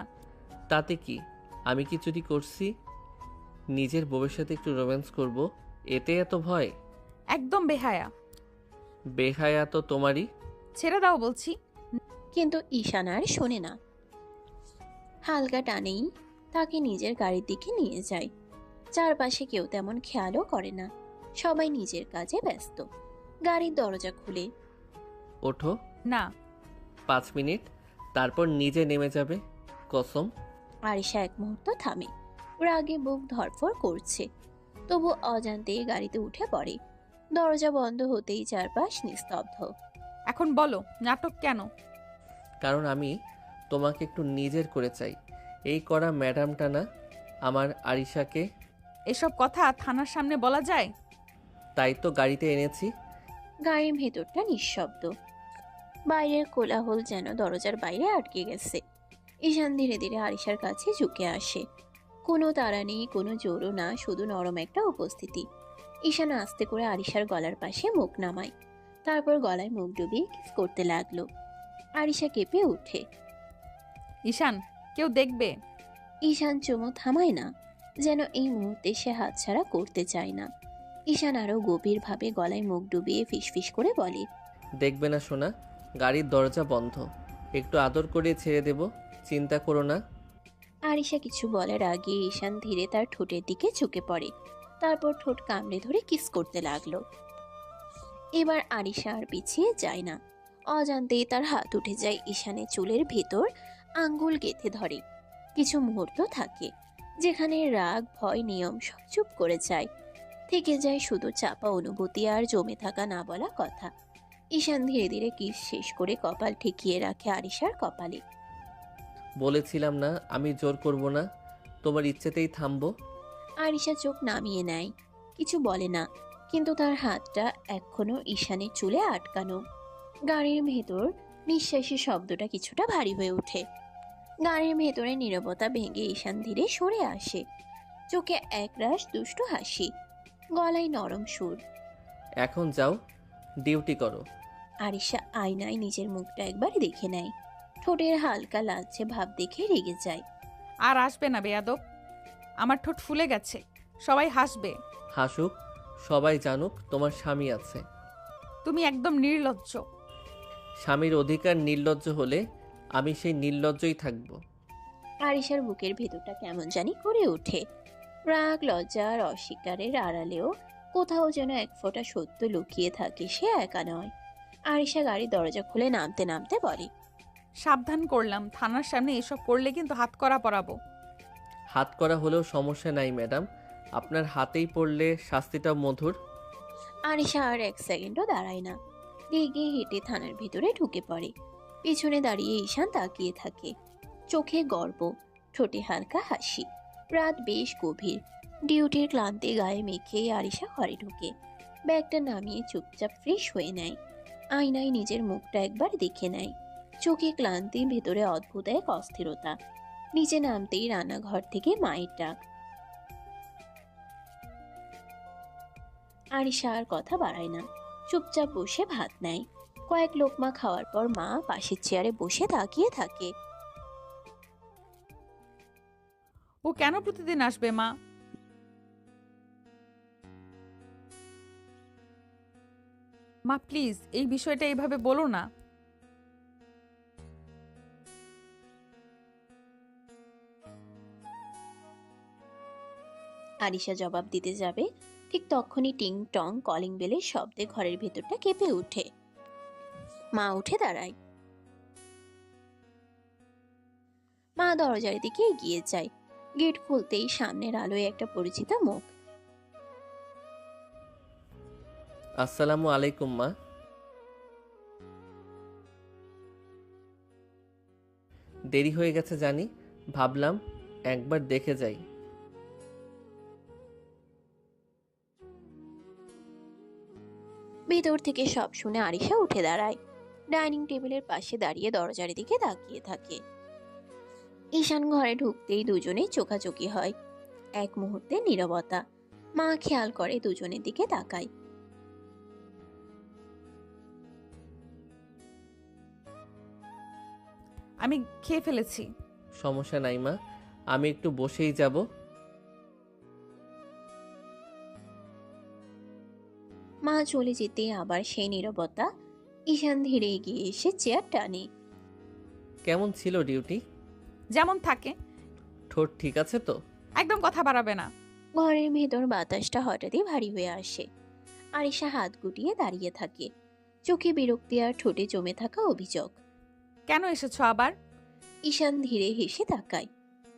তাতে কি, আমি কি চুরি করছি? নিজের বউয়ের সাথে একটু রোম্যান্স করব, এতে এত ভয়? একদম বেহায়া। বেহায়া তো তোমারই। ছেড়ে দাও বলছি। কিন্তু ঈশান আর শোনে না। হালকা টানেই তাকে নিজের গাড়ির দিকে নিয়ে যায়। চারপাশে কেউ তেমন খেয়ালও করে না, সবাই নিজের কাজে ব্যস্ত। গাড়ির দরজা খুলে। ওঠো। না। 5 মিনিট, তারপর নিজে নেমে যাবে, কসম। আরিশা এক মুহূর্ত থামে, রাগে বুক ধড়ফড় করছে, তবু অজান্তেই গাড়িতে উঠে পড়ে। দরজা বন্ধ হতেই চারপাশ নিস্তব্ধ। এখন বলো, নাটক কেন? কারণ আমি তোমাকে একটু নিজের করে চাই। এই করা ম্যাডামটা না, আমার আরিশাকে। এসব কথা থানার সামনে বলা যায়? তাই তো গাড়িতে এনেছি। গাড়ির ভেতরটা নিঃশব্দ। বাইরের কোলাহল যেন দরজার বাইরে আটকে গেছে। ঈশান ধীরে ধীরে আরিশার কাছে ঝুঁকে আসে। কোনো তাড়া নেই, কোনো জোরও না, শুধু নরম একটা উপস্থিতি। ঈশান আস্তে করে আরিশার গলার পাশে মুখ নামায়, তারপর গলায় মুখ ডুবিয়ে কিস করতে লাগলো। আরিশা কেঁপে ওঠে। ঈশান, কেউ দেখবে। ঈশান চুমু থামায় না, যেন এই মুহূর্তে সে হাতছাড়া করতে চায় না। ঈশান আরো গভীরভাবে গলায় মুখ ডুবিয়ে ফিসফিস করে বলে, দেখবে না সোনা, গাড়ির দরজা বন্ধ, একটু আদর করে ছেড়ে দেব, চিন্তা করো না। আরিশা কিছু বলার আগে ঈশান ধীরে তার ঠোঁটের দিকে ঝুঁকে পড়ে, তারপর ঠোঁট কামড়ে ধরে কিস করতে লাগলো। এবার আরিশা আর পিছিয়ে যায় না। অজান্তেই তার হাত উঠে যায় ঈশানের চুলের ভেতর, আঙ্গুল গেঁথে ধরে। কিছু মুহূর্ত থাকে যেখানে রাগ, ভয়, নিয়ম সব চুপ করে যায়। থেকে যায় শুধু চাপা অনুভূতি আর জমে থাকা না বলা কথা। ঈশান ধীরে ধীরে কিস শেষ করে কপাল ঠেকিয়ে রাখে আরিশার কপালে। বলেছিলাম না আমি জোর করব না, তোমার ইচ্ছেতেই থামবো। আরিশা চোখ নামিয়ে নেয়, কিছু বলে না, কিন্তু তার হাতটা এখনো ঈশানের চুলে আটকানো। গাড়ির ভেতর নিঃশ্বাসের শব্দটা কিছুটা ভারী হয়ে ওঠে। গাড়ির ভেতরে নীরবতা ভেঙে ঈশান ধীরে সরে আসে, চোখে একরাশ দুষ্টু হাসি, গলায় নরম সুর। এখন যাও, ডিউটি করো। আরিশা আয়নায় নিজের মুখটা একবার দেখে নেয়, ঠোঁটের হালকা লালচে ভাব দেখে রেগে যায়। আর আসবে না বেয়াদব, আমার ঠোঁট ফুলে গেছে, সবাই হাসবে। হাসুক, সবাই জানুক তোমার স্বামী আছে। তুমি একদম নির্লজ্জ। স্বামীর অধিকার নির্লজ্জ হলে আমি সেই নির্লজ্জই থাকবো। আরিশার বুকের ভেতরটা কেমন জানি করে ওঠে। রাগ, লজ্জা আর অস্বীকারের আড়ালেও কোথাও যেন এক ফোঁটা সত্য লুকিয়ে থাকে, সে একা নয়। আরিশা গাড়ির দরজা খুলে নামতে নামতে বলে, সাবধান করলাম, থানার সামনে এসব করলে কিন্তু হাত করা পরাবো। হাত করা হলেও সমস্যা নাই ম্যাডাম, আপনার হাতেই পড়লে শাস্তিটা মধুর। আরিশা আর এক সেকেন্ডও দাঁড়ায় না, রেগে হেঁটে থানার ভিতরে ঢুকে পড়ে। পিছনে দাঁড়িয়ে ঈশান তাকিয়ে থাকে, চোখে গর্ব, ঠোঁটে হালকা হাসি। রাত বেশ গভীর, ডিউটির ক্লান্তি গায়ে মেখে আরিশা ঘরে ঢুকে ব্যাগটা নামিয়ে চুপচাপ ফ্রেশ হয়ে নেয়। আয়নায় নিজের মুখটা একবার দেখে নেয়, চোখে ক্লান্তি, ভেতরে অদ্ভুত এক অস্থিরতা। নিচে নামতেই রান্নাঘর থেকে মায়ের ডাক। আরিশা আর কথা বাড়ায় না, চুপচাপ বসে ভাত নেয়। কয়েক লোকমা খাওয়ার পর মা পাশের চেয়ারে বসে তাকিয়ে থাকে। ও কেন প্রতিদিন আসবে মা? মা প্লিজ এই বিষয়টা এইভাবে বলো না। আরিশা জবাব দিতে যাবে, ঠিক তখনই টিং টং কলিং বেলের শব্দে ঘরের ভেতরটা কেঁপে ওঠে। মা উঠে দাঁড়ায়। মা দরজার দিকে এগিয়ে যায়। গেট খুলতেই সামনের আলোয় একটা পরিচিত মুখ। আসসালামু আলাইকুম মা। দেরি হয়ে গেছে জানি, ভাবলাম একবার দেখে যাই। ভেতর থেকে সব শুনে আরিশা উঠে দাঁড়ায়। ডাইনিং টেবিলের পাশে দাঁড়িয়ে দরজার দিকে তাকিয়ে থাকে। ঈশান ঘরে ঢুকতেই দুজনেই চোখাচোখি হয়। এক মুহূর্তে নীরবতা। মা খেয়াল করে দুজনের দিকে তাকায়। আমি খেয়ে ফেলেছি। সমস্যা নাই মা, আমি একটু বসেই যাব। মা চলে যেতে আবার সেই নীরবতা। ঈশান ধীরে এগিয়ে এসে চেয়ার টানে। কেমন ছিল ডিউটি? যেমন থাকে। ঠোঁট ঠিক আছে তো? একদম কথা বাড়াবে না। ঘরের ভেতর বাতাসটা হঠাৎই ভারী হয়ে আসে। আরিশা হাত গুটিয়ে দাঁড়িয়ে থাকে, চোখে বিরক্তি আর ঠোঁটে জমে থাকা অভিযোগ। কেন এসেছো আবার? ঈশান ধীরে হেসে তাকায়।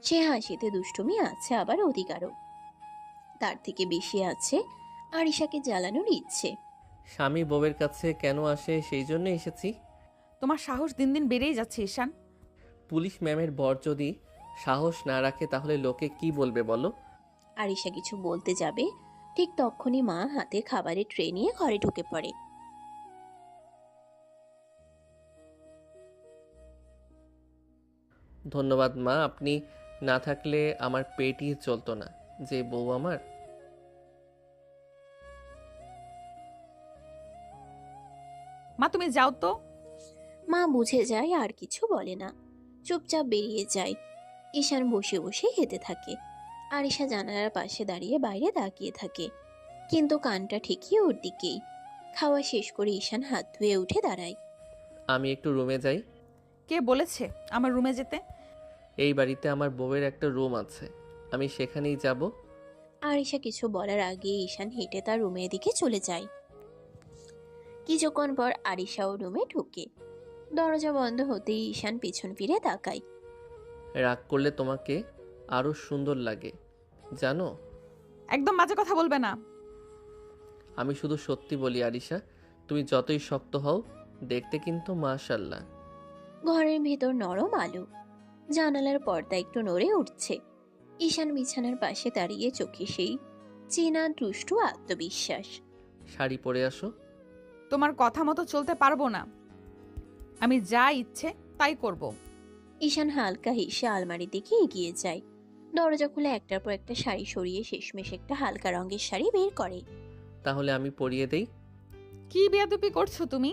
সে হাসিতে দুষ্টুমি আছে, আবার অধিকারও। তার থেকে বেশি আছে আরিশাকে জ্বালানোর ইচ্ছে। স্বামী বউয়ের কাছে কেন আসে সেই জন্য এসেছি। তোমার সাহস দিন দিন বেড়েই যাচ্ছে ঈশান। পুলিশ ম্যামের বর যদি সাহস না রাখে তাহলে লোকে কি বলবে বলো? আরিশা কিছু বলতে যাবে, ঠিক তখনই মা হাতে খাবারের ট্রে নিয়ে ঘরে ঢুকে পড়ে। ধন্যবাদ মা, আপনি না থাকলে আমার পেটই চলতো না। যে বউ আমার। মা তুমি যাও তো। মা বুঝে যায় আর কিছু বলে না, চুপচাপ বেরিয়ে যায়। ঈশান বসে বসে হেঁটে থাকে। আরিশা জানালার পাশে দাঁড়িয়ে বাইরে তাকিয়ে থাকে, কিন্তু কানটা ঠিকই ওর দিকেই। খাওয়া শেষ করে ঈশান হাত ধুয়ে উঠে দাঁড়ায়। আমি একটু রুমে যাই। কে বলেছে আমার রুমে যেতে? এই বাড়িতে আমার বউয়ের একটা রুম আছে, আমি সেখানেই যাব। আরিশা কিছু বলার আগে ঈশান হেঁটে তার রুমের দিকে চলে যায়। কিছুক্ষণ পর আরিশাও রুমে ঢুকে। দরজা বন্ধ হতেই ঈশান পেছন ফিরে তাকায়। রাগ করলে তোমাকে আরো সুন্দর লাগে জানো। একদম বাজে কথা বলবে না। আমি শুধু সত্যি বলি আরিশা, তুমি যতই শক্ত হও দেখতে কিন্তু মাশাআল্লাহ। ঘরের ভেতর নরম আলো, জানালার পর্দা একটু নড়ে উঠছে। ঈশান বিছানার পাশে দাঁড়িয়ে, চোখে সেই চেনা দুষ্টু আত্মবিশ্বাস। শাড়ি পরে আসো। তোমার কথা মতো চলতে পারবো না, আমি যা ইচ্ছে তাই করব। ঈশান হালকা হেসে আলমারির দিকে এগিয়ে যায়। দরজা খুলে একটার পর একটা শাড়ি সরিয়ে শেষমেশ একটা হালকা রঙের শাড়ি বের করে। তাহলে আমি পরিয়ে দেই। কি বেয়াদবি করছো তুমি?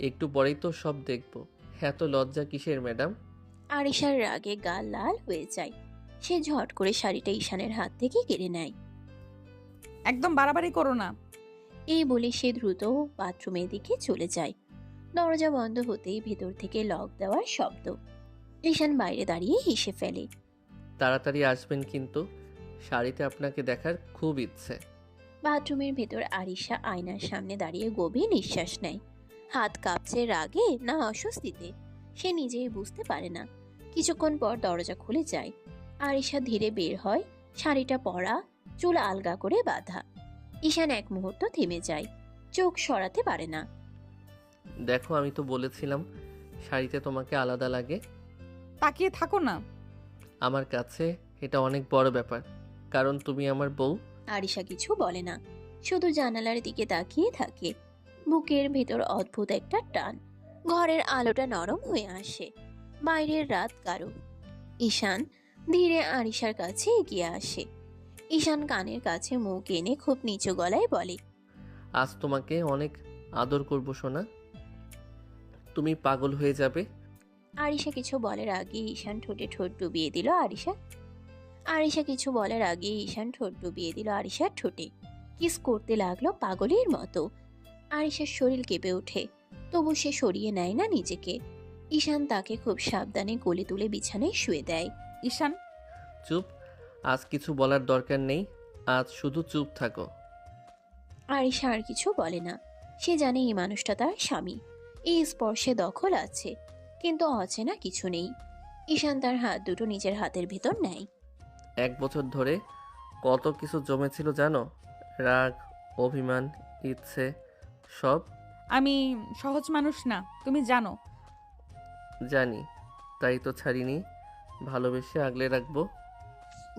একটু পরেই তো সব দেখবো। এত লজ্জা কিসের ম্যাডাম? আরিশার রাগে গাল লাল হয়ে যায়। সে ঝট করে শাড়িটা ঈশানের হাত থেকে কেড়ে নেয়। একদম বাড়াবাড়ি করো না। এই বলে সে দ্রুত বাথরুমের দিকে চলে যায়। দরজা বন্ধ হতেই ভেতর থেকে লক দেওয়ার শব্দ। ঈশান বাইরে দাঁড়িয়ে হেসে ফেলে। তাড়াতাড়ি আসবেন কিন্তু, শাড়িতে আপনাকে দেখার খুব ইচ্ছে। বাথরুমের ভেতর আরিশা আয়নার সামনে দাঁড়িয়ে গভীর নিঃশ্বাস নেয়। হাত কাঁপছে রাগে না অস্বস্তিতে, সে নিজেই বুঝতে পারে না। কিছুক্ষণ পর দরজা খুলে যায়। আরিশা ধীরে বের হয়, শাড়িটা পরা, চুল আলগা করে বাঁধা। ঈশান এক মুহূর্ত থেমে যায়, চোখ সরাতে পারে না। দেখো আমি তো বলেছিলাম শাড়িতে তোমাকে আলাদা লাগে। তাকিয়ে থাকো না। আমার কাছে এটা অনেক বড় ব্যাপার, কারণ তুমি আমার বউ। আরিশা কিছু বলে না, শুধু জানালার দিকে তাকিয়ে থাকে। বুকের ভেতর অদ্ভুত একটা টান। ঘরের আলোটা নরম হয়ে আসে, বাইরের রাত গাঢ়। ঈশান ধীরে আরিশার কাছে এগিয়ে আসে। ঈশান কানের কাছে মুখ এনে খুব নিচু গলায় বলে, আজ তোমাকে অনেক আদর করব সোনা, তুমি পাগল হয়ে যাবে। আরিশা কিছু বলার আগে ঈশান ঠোঁটে ঠোঁট ডুবিয়ে দিল আরিশা কিছু বলার আগে ঈশান ঠোঁট ডুবিয়ে দিল আরিশার ঠোঁটে। কিস করতে লাগলো পাগলের মতো। আরিশার শরীর কেঁপে ওঠে, তবু সে সরিয়ে নেয় না নিজেকে। ঈশান তাকে খুব সাবধানে কোলে তুলে বিছানায় শুয়ে দেয়। ঈশান চুপ, আজ কিছু বলার দরকার নেই, আজ শুধু চুপ থাকো। আরিশা আর কিছু বলে না। সে জানে এই মানুষটা তার স্বামী, এই স্পর্শে দখল আছে, কিন্তু অচেনা কিছু নেই। ঈশান তার হাত দুটো নিজের হাতের ভেতর নেয়। 1 বছর ধরে কত কিছু জমেছিল জানো? রাগ, অভিমান, ইচ্ছে, সব। আমি সহজ মানুষ না, তুমি জানো। জানি, তাই তো ছাড়িনি। ভালোবেসে আগলে রাখবো।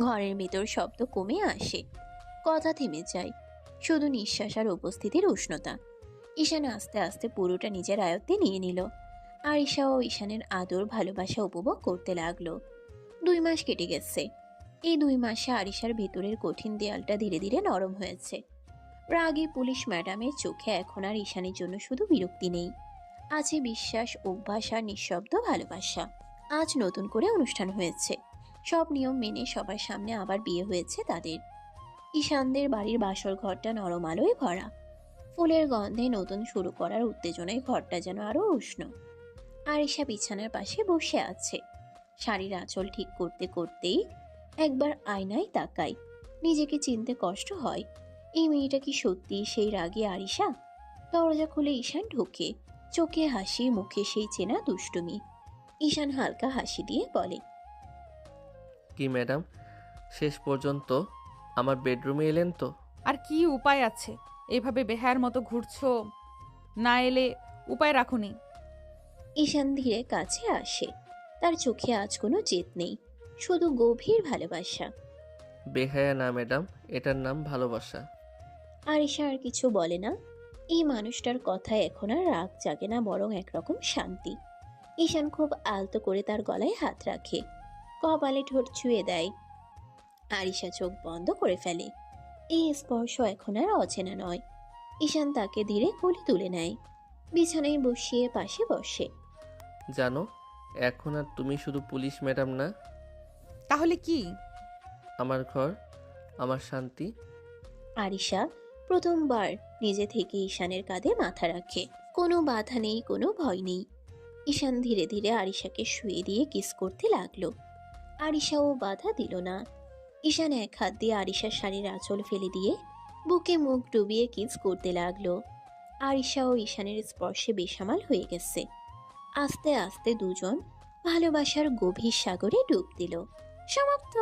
ঘরের ভেতর শব্দ কমে আসে, কথা থেমে যায়, শুধু নিঃশ্বাস আর উপস্থিতির উষ্ণতা। ঈশান আস্তে আস্তে পুরোটা নিজের আয়ত্তে নিয়ে নিল। আরিশা ও ঈশানের আদর ভালোবাসা উপভোগ করতে লাগলো। 2 মাস কেটে গেছে। এই 2 মাসে আরিশার ভেতরের কঠিন দেয়ালটা ধীরে ধীরে নরম হয়েছে। রাগে পুলিশ ম্যাডামের চোখে এখন আর ঈশানের জন্য শুধু বিরক্তি নেই, আছে বিশ্বাস, অভ্যাস আর নিঃশব্দ ভালোবাসা। আজ নতুন করে অনুষ্ঠান হয়েছে, সব নিয়ম মেনে সবার সামনে আবার বিয়ে হয়েছে তাদের। ঈশানদের বাড়ির বাসর ঘরটা নরম আলোয় ভরা, ফুলের গন্ধে নতুন শুরু করার উত্তেজনায় ঘরটা যেন আরো উষ্ণ। আরিশা বিছানার পাশে বসে আছে, শাড়ির আঁচল ঠিক করতে করতেই একবার আয়নায় তাকায়। নিজেকে চিনতে কষ্ট হয়, এই মেয়েটা কি সত্যি সেই রাগী আরিশা? দরজা খুলে ঈশান ঢোকে, চোখে হাসি, মুখে সেই চেনা দুষ্টুমি। ঈশান হালকা হাসি দিয়ে বলে, কি ম্যাডাম, শেষ পর্যন্ত আমার বেডরুমে এলেন তো? আর কি উপায় আছে, এভাবে বেহায়ার মতো ঘুরছো, না এলে উপায় রাখুনি। ঈশান ধীরে কাছে আসে, তার চোখে আজ কোনো জেদ নেই, শুধু গভীর ভালোবাসা। বেহায়া না ম্যাডাম, এটার নাম ভালোবাসা। আরিশা আর কিছু বলে না। এই মানুষটার কথায় এখন আর রাগ জাগে না, বরং একরকম শান্তি। ঈশান খুব আলতো করে তার গলায় হাত রাখে, কপালে ঠোঁট ছুঁয়ে দেয়। আরিশা চোখ বন্ধ করে ফেলে। এই স্পর্শ এখন আর অচেনা নয়। ঈশান তাকে ধীরে কোলে তুলে নেয়, বিছানায় বসিয়ে পাশে বসে। জানো, এখন আর তুমি শুধু পুলিশ ম্যাডাম না, তাহলে কি? আমার ঘর, আমার শান্তি। আরিশা প্রথমবার নিজে থেকে ঈশানের কাঁধে মাথা রাখে। কোনো বাধা নেই, কোনো ভয় নেই। ঈশান ধীরে ধীরে আরিশাকে শুয়ে দিয়ে কিস করতে লাগলো। আরিশাও বাধা দিল না। ঈশান এক হাত দিয়ে আরিশার শাড়ির আঁচল ফেলে দিয়ে বুকে মুখ ডুবিয়ে কিস করতে লাগলো। আরিশাও ঈশানের স্পর্শে বেসামাল হয়ে গেছে। আস্তে আস্তে দুজন ভালোবাসার গভীর সাগরে ডুব দিল। সমাপ্ত।